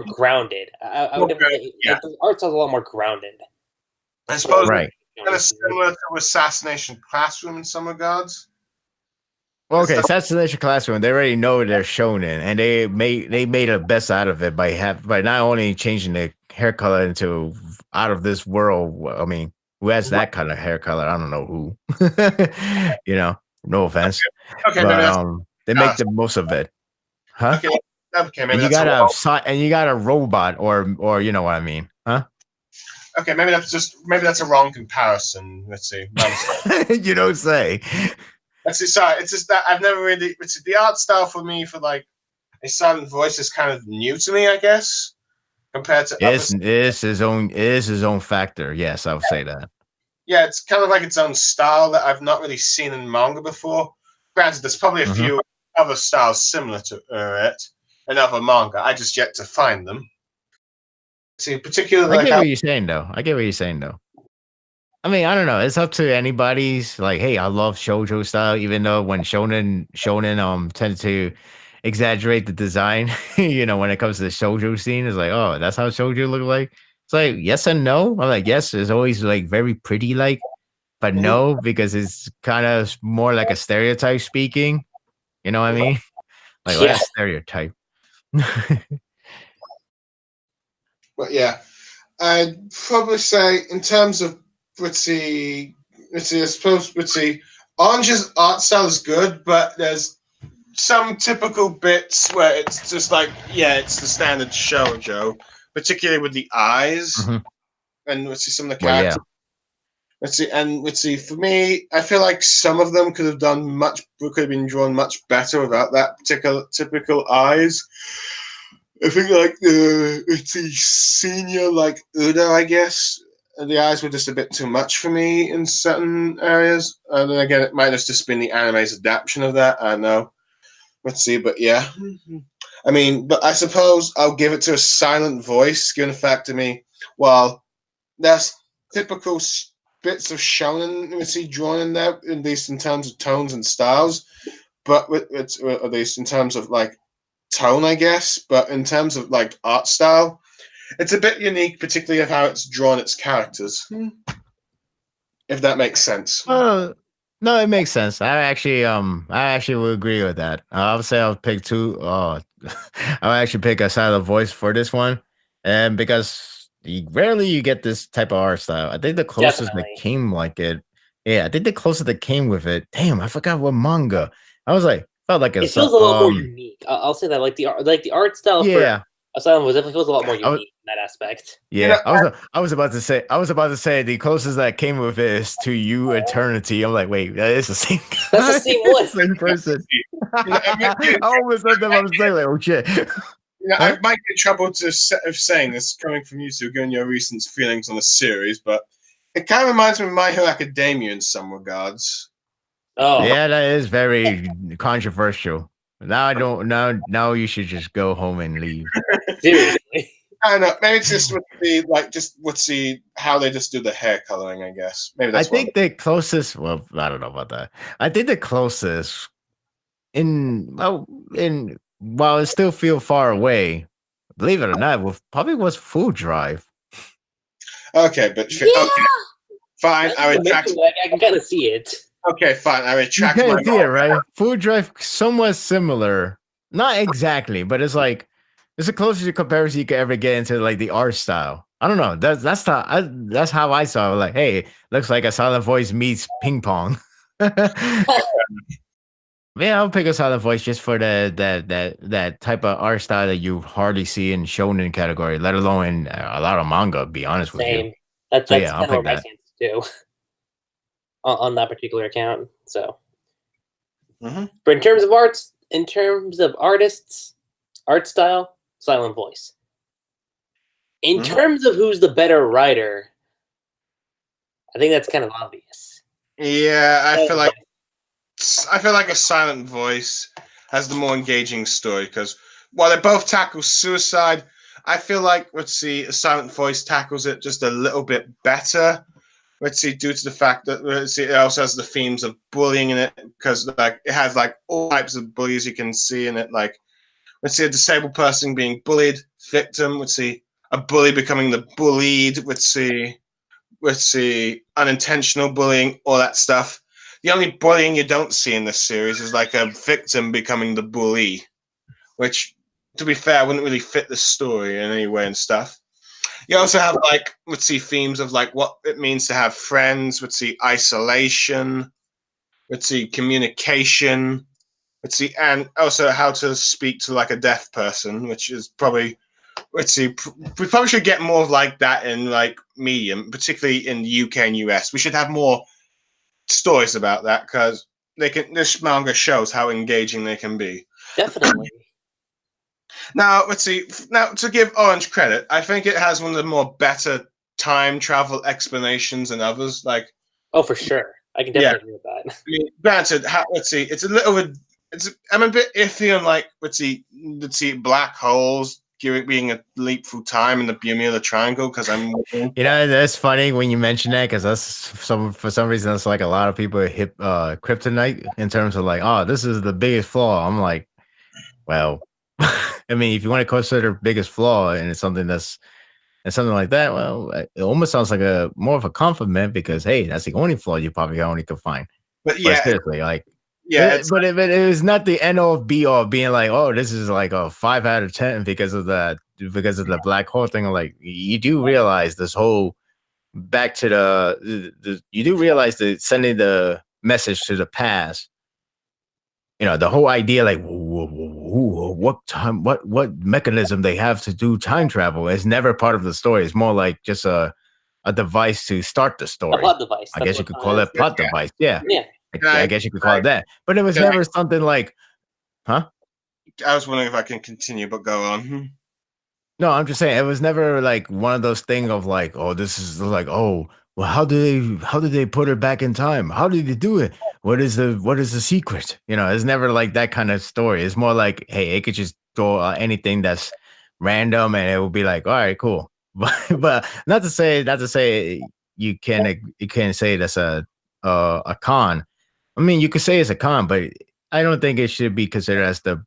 grounded. I would definitely like, the art style's a lot more grounded. I suppose Right. kind of similar to Assassination Classroom in some regards. Well, okay, Assassination Classroom. They already know they're shonen, and they made the best out of it by not only changing the hair color into out of this world. I mean, who has that kind of hair color? I don't know who. No offense. Okay, But They make the most of it, huh? Okay, maybe And you that's got a robot, or you know what I mean, huh? okay. Maybe that's a wrong comparison. Let's see. You don't say. That's it. Sorry, it's just that I've never really. It's the art style for me for like a silent voice is kind of new to me, I guess, compared to others. It is his own factor. Yes, I would say that. Yeah, it's kind of like its own style that I've not really seen in manga before. Granted, there's probably a few other styles similar to it in other manga. I just yet to find them. See, particularly, I get what you're saying, though. I mean, I don't know. It's up to anybody's. Like, hey, I love shoujo style, even though when shonen tend to exaggerate the design. When it comes to the shoujo scene, it's like, oh, that's how shoujo look like. It's like yes and no. I'm like, yes, it's always like very pretty, like, but no, because it's kind of more like a stereotype speaking. You know what I mean? Like, what a stereotype. But yeah, I'd probably say in terms of I suppose Orange's art style is good, but there's some typical bits where it's just like, it's the standard shoujo, particularly with the eyes, and some of the characters. For me, I feel like some of them could have been drawn much better without that particular typical eyes. I think like it's the senior like Uda, I guess. The eyes were just a bit too much for me in certain areas. And then again, it might have just been the anime's adaptation of that. I don't know. But yeah. I mean, but I suppose I'll give it to a silent voice, given the fact to me, well, there's typical bits of shonen drawn in there, at least in terms of tones and styles, but at least in terms of like tone, I guess. But in terms of like art style, it's a bit unique, particularly of how it's drawn its characters. If that makes sense. No, it makes sense. I actually would agree with that. I would say I'll pick two. I would actually pick a silent voice for this one, and because rarely you get this type of art style. I think the closest that came like it. Yeah, I think the closest that came with it. Damn, I forgot what manga. I was like, felt like it feels a little more unique. I'll say that, like the art style for Asylum was definitely feels a lot more unique in that aspect. Yeah, I was about to say the closest that came with it is To You Eternity. I'm like, wait, that is the same guy. That's the same one. Same person. I almost thought that I was saying like, oh shit. I might get in trouble of saying this coming from you two, given your recent feelings on the series, but it kind of reminds me of My Hero Academia in some regards. Oh, yeah, that is very controversial. Now I don't. Now you should just go home and leave. Seriously. I don't know. Maybe it's just how they just do the hair coloring. I guess maybe that's. I think the closest. Well, I don't know about that. I think the closest while it still feel far away, believe it or not, probably was Full Drive. Okay, but okay, fine. I retract. I can kind of see it. Okay, fine. I retract. You can't see it, right? Full Drive, somewhat similar. Not exactly, but it's like it's the closest comparison you could ever get into like the art style. I don't know. That's how I saw it. Like, hey, looks like a silent voice meets ping pong. Yeah, I'll pick a silent voice just for that type of art style that you hardly see in shonen category, let alone in a lot of manga. To be honest with you. That's kind of what my stance too. On that particular account, so. But in terms of artists, art style, silent voice. In terms of who's the better writer, I think that's kind of obvious. Yeah, I feel like a silent voice has the more engaging story, because while they both tackle suicide, I feel like a silent voice tackles it just a little bit better. Due to the fact that it also has the themes of bullying in it, because like it has like all types of bullies you can see in it. Like, a disabled person being bullied, victim. A bully becoming the bullied. Unintentional bullying, all that stuff. The only bullying you don't see in this series is like a victim becoming the bully, which, to be fair, wouldn't really fit the story in any way and stuff. You also have like themes of like what it means to have friends, isolation, communication, let's see, and also how to speak to like a deaf person, which is probably, let's see, we probably should get more like that in like medium, particularly in the UK and US. We should have more stories about that because this manga shows how engaging they can be. Definitely. Now, let's see. Now, to give Orange credit, I think it has one of the more better time travel explanations than others. Like, oh, for sure, I can definitely agree with that. I mean, granted, let's see. It's a little bit. I'm a bit iffy on like, let's see, black holes being a leap through time in the Bermuda Triangle because I'm. That's funny when you mention that because for some reason that's like a lot of people hit kryptonite in terms of like, oh, this is the biggest flaw. I'm like, well, I mean, if you want to consider biggest flaw and it's something like that, well, it almost sounds like a more of a compliment because hey, that's the only flaw you probably only could find. But yeah, seriously, like. Yeah, but it was not the end all be all being like, oh, this is like a 5 out of 10 because of the black hole thing. Like, you do realize this whole back to you do realize that sending the message to the past, the whole idea, like what mechanism they have to do time travel is never part of the story. It's more like just a device to start the story. A plot device. I guess you could call it plot device. Yeah. I guess you could call it that, but it was never something like, huh? I was wondering if I can continue, but go on. No, I'm just saying it was never like one of those things of like, oh, this is like, oh, well, how did they put it back in time? How did they do it? What is the secret? It's never like that kind of story. It's more like, hey, it could just throw anything that's random, and it will be like, all right, cool. But not to say you can't say that's a con. I mean, you could say it's a con, but I don't think it should be considered as the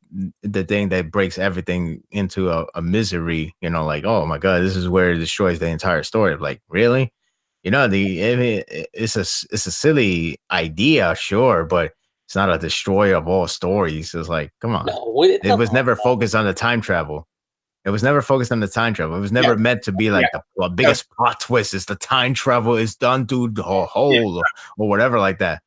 thing that breaks everything into a misery. Like, oh my god, this is where it destroys the entire story. Like, really? It's a silly idea, sure, but it's not a destroyer of all stories. It's like, come on, no, it was never focused on the time travel. It was never focused on the time travel. It was never meant to be like the biggest plot twist is the time travel is done through the hole or whatever like that.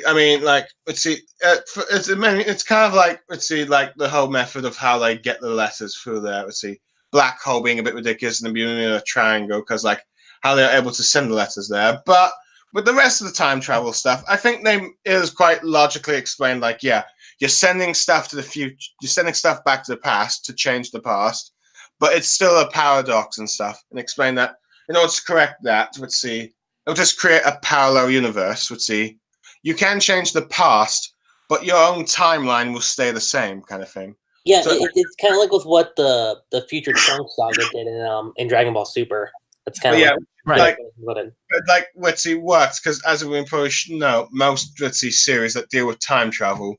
I mean, like, let's see. It's kind of like, let's see, like the whole method of how they get the letters through there. Let's see, black hole being a bit ridiculous and the Bermuda Triangle because like how they're able to send the letters there. But with the rest of the time travel stuff, I think it is quite logically explained. Like, yeah, you're sending stuff to the future, you're sending stuff back to the past to change the past, but it's still a paradox and stuff. And explain that in order to correct that, let's see, it'll just create a parallel universe. Let's see. You can change the past, but your own timeline will stay the same, kind of thing. Yeah, so, it's kind of like with what the Future Trunks saga did in Dragon Ball Super. That's kind of right. Like let's see, works because as we probably know, most series that deal with time travel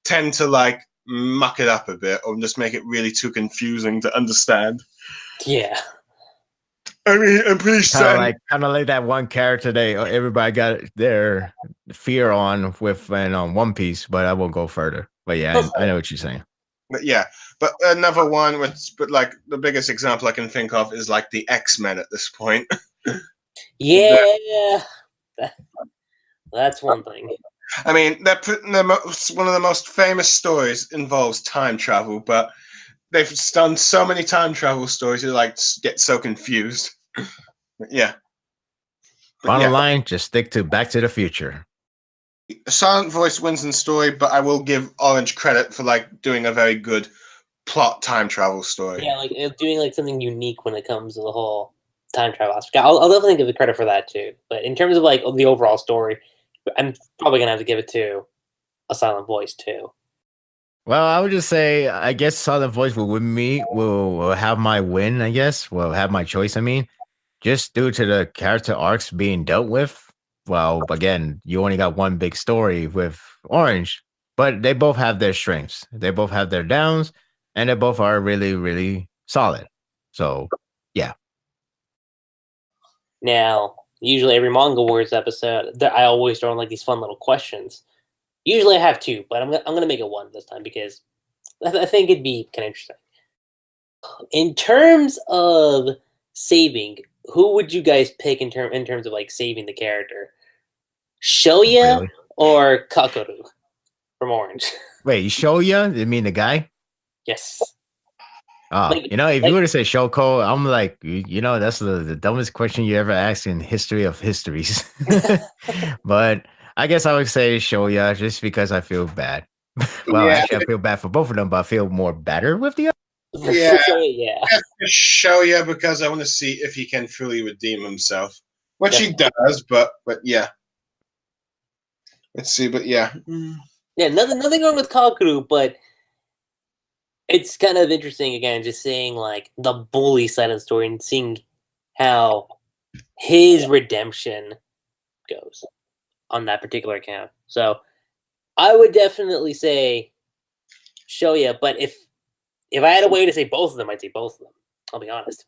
tend to like muck it up a bit or just make it really too confusing to understand. Yeah. I mean, I'm pretty sure. Kind of like that one character everybody got their fear on with on One Piece, but I won't go further. But yeah, I know what you're saying. But yeah, but another one, but like the biggest example I can think of is like the X-Men at this point. Yeah, that's one thing. I mean, one of the most famous stories involves time travel, but they've done so many time travel stories you like get so confused. Yeah. Bottom line, just stick to Back to the Future. Silent Voice wins in story, but I will give Orange credit for like doing a very good plot time travel story. Yeah, like doing like something unique when it comes to the whole time travel aspect. I'll definitely give the credit for that too. But in terms of like the overall story, I'm probably gonna have to give it to a Silent Voice too. Well, I would just say, I guess Silent Voice will win me, will have my win, I guess. Will have my choice, I mean. Just due to the character arcs being dealt with. Well, again, you only got one big story with Orange. But they both have their strengths. They both have their downs. And they both are really, really solid. So, yeah. Now, usually every Manga Wars episode, I always throw in like these fun little questions. Usually I have two, but I'm gonna make it one this time because I think it'd be kind of interesting. In terms of saving, who would you guys pick in terms of like saving the character? Shoya or Kakoru from Orange. Wait, Shoya? You mean the guy? Yes. If you were to say Shoko, I'm like, that's the dumbest question you ever asked in history of histories. But I guess I would say Shoya just because I feel bad. Well, Yeah. actually, I feel bad for both of them, but I feel more better with the other. Yeah. Yeah. Show you because I want to see if he can fully redeem himself, which he does. But yeah, let's see. But yeah, Yeah. Nothing wrong with Kakeru, but it's kind of interesting again, just seeing like the bully side of the story and seeing how his redemption goes on that particular account. So I would definitely say Shoya, but if I had a way to say both of them, I'd say both of them. I'll be honest.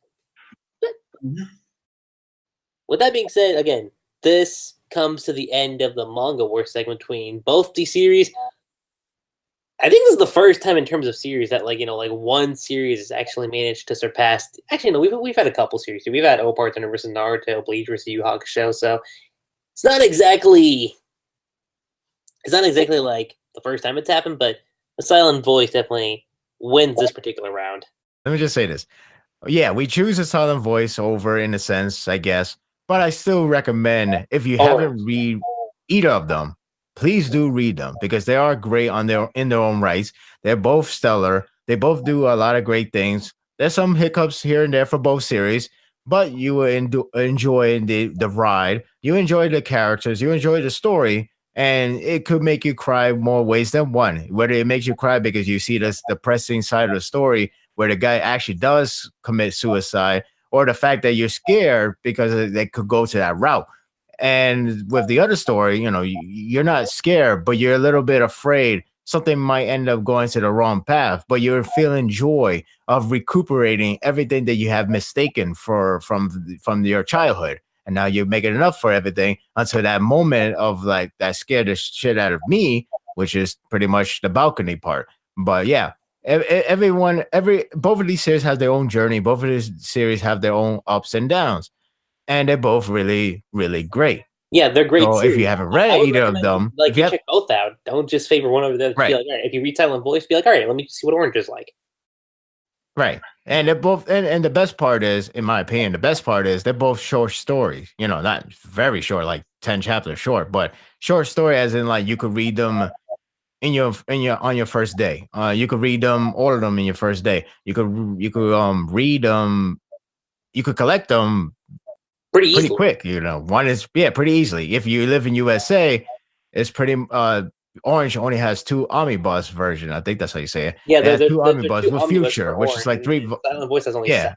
With that being said, again, this comes to the end of the manga war segment between both the series. I think this is the first time in terms of series that one series has actually managed to surpass. Actually, no, we've had a couple series. We've had Opart Thunder versus Naruto, Bleach versus Yu Hakusho. So it's not exactly like the first time it's happened, but the Silent Voice definitely wins this particular round. Let me just say this. Yeah, we choose a Silent Voice over in a sense, I guess. But I still recommend if you haven't read either of them, please do read them because they are great in their own rights. They're both stellar. They both do a lot of great things. There's some hiccups here and there for both series, but you will enjoy the ride. You enjoy the characters. You enjoy the story. And it could make you cry more ways than one. Whether it makes you cry because you see the depressing side of the story where the guy actually does commit suicide, or the fact that you're scared because they could go to that route. And with the other story, you're not scared, but you're a little bit afraid something might end up going to the wrong path, but you're feeling joy of recuperating everything that you have mistaken from your childhood. And now you're making enough for everything until that moment of like that scared the shit out of me, which is pretty much the balcony part. But yeah, both of these series have their own journey. Both of these series have their own ups and downs, and they're both really, really great. Yeah, they're great. So if you haven't read either of them, you check both out. Don't just favor one over the other. Right. Be like, all right, if you read Silent Voice, be like, all right, let me see what Orange is like. Right. And they're both, and the best part is, in my opinion, they're both short stories. Not very short, like 10 chapters short, but short story as in like you could read them on your first day. You could read them, all of them in your first day. You could read them. You could collect them pretty quick. One is pretty easily. If you live in USA, it's pretty. Orange only has 2 omnibus version. I think that's how you say it. Yeah, there's 2 omnibus with Future, which is like 3. Silent Voice has only 7.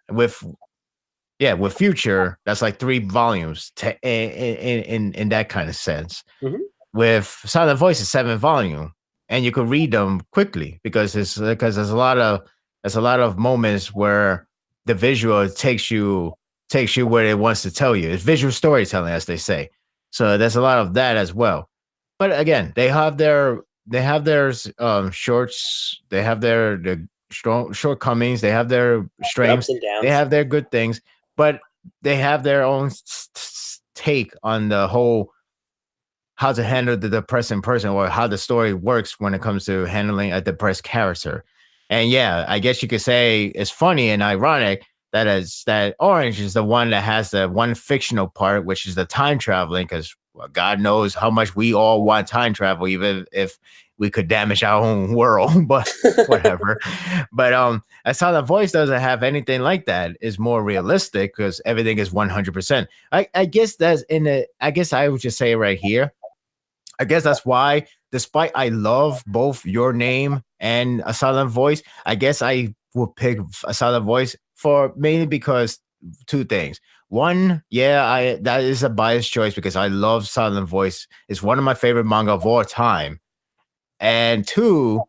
with Future, that's like 3 volumes in that kind of sense. Mm-hmm. With Silent Voice, is 7 volume, and you can read them quickly because there's a lot of moments where the visual takes you where it wants to tell you. It's visual storytelling, as they say. So there's a lot of that as well. But again, they have their shorts, they have their strong shortcomings, they have their strengths, they have their good things, but they have their own take on the whole how to handle the depressing person, or how the story works when it comes to handling a depressed character. And yeah, I guess you could say it's funny and ironic that Orange is the one that has the one fictional part, which is the time traveling, because God knows how much we all want time travel, even if we could damage our own world, but whatever. But a Silent Voice doesn't have anything like that. It's more realistic because everything is 100%. I guess I would just say it right here. I guess that's why, despite I love both Your Name and A Silent Voice, I guess I would pick A Silent Voice mainly because 2 things. One, that is a biased choice because I love Silent Voice. It's one of my favorite manga of all time. And 2,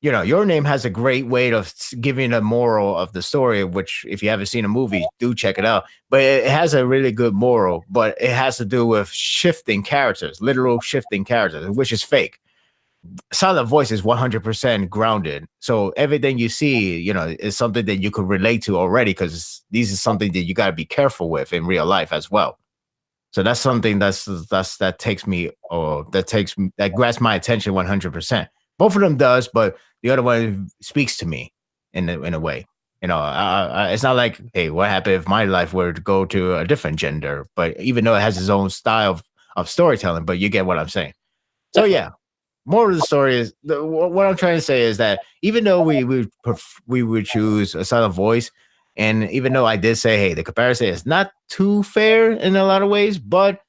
Your Name has a great way of giving a moral of the story, which if you haven't seen a movie, do check it out. But it has a really good moral, but it has to do with shifting characters, literal shifting characters, which is fake. Silent Voice is 100% grounded. So everything you see, is something that you could relate to already, because these is something that you got to be careful with in real life as well. So that's something that grabs my attention 100%. Both of them does, but the other one speaks to me in a way. It's not like, hey, what happened if my life were to go to a different gender? But even though it has its own style of storytelling, but you get what I'm saying. So Definitely. yeah, more of the story is what I'm trying to say is that even though we would choose a silent voice, and even though I did say, hey, the comparison is not too fair in a lot of ways, but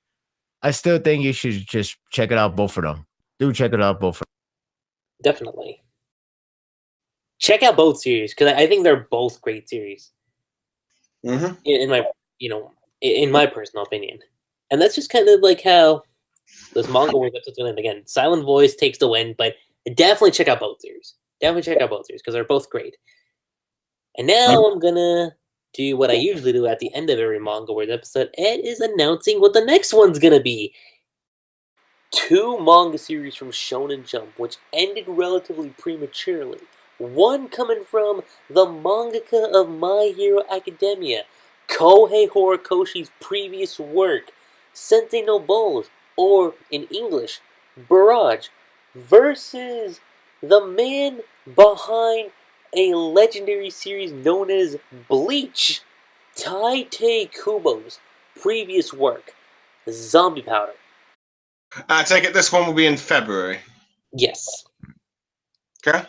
I still think you should just check it out, both of them. Do check it out, both of them. Definitely. Check out both series because I think they're both great series. Mm-hmm. In my personal opinion, and that's just kind of like how those manga wars episodes win. Again, silent voice takes the win, but definitely check out both series. Definitely check out both series because they're both great. And now I'm gonna do what I usually do at the end of every manga wars episode. Ed is announcing what the next one's gonna be. 2 manga series from Shonen Jump, which ended relatively prematurely. One coming from the mangaka of My Hero Academia, Kohei Horikoshi's previous work, Sensei no Balls, or in English, Barrage, versus the man behind a legendary series known as Bleach, Tite Kubo's previous work, Zombie Powder. I take it this one will be in February. Yes. Okay.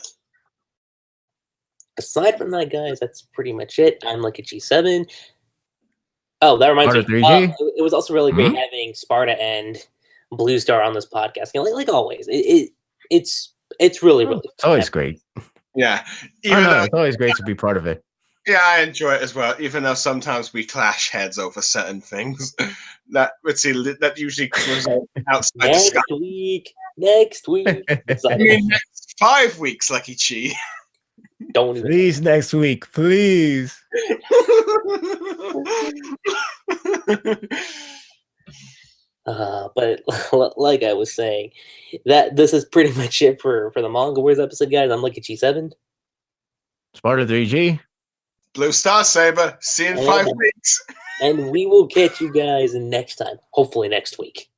Aside from that, guys, that's pretty much it. I'm like a G7. Oh, that reminds me. Sparda3g? It was also really great having Sparta and Blue Star on this podcast. Like always, it's really really. It's always great. Yeah. It's always great to be part of it. Yeah, I enjoy it as well, even though sometimes we clash heads over certain things. That usually comes outside Next week. I mean, next 5 weeks, Lucky Chi. Don't even. Please, next week, please. But like I was saying, that this is pretty much it for the Manga Wars episode, guys. I'm Lucky G7. Sparda3g. BlueStarSaber. See you in 5 weeks. And we will catch you guys next time. Hopefully next week.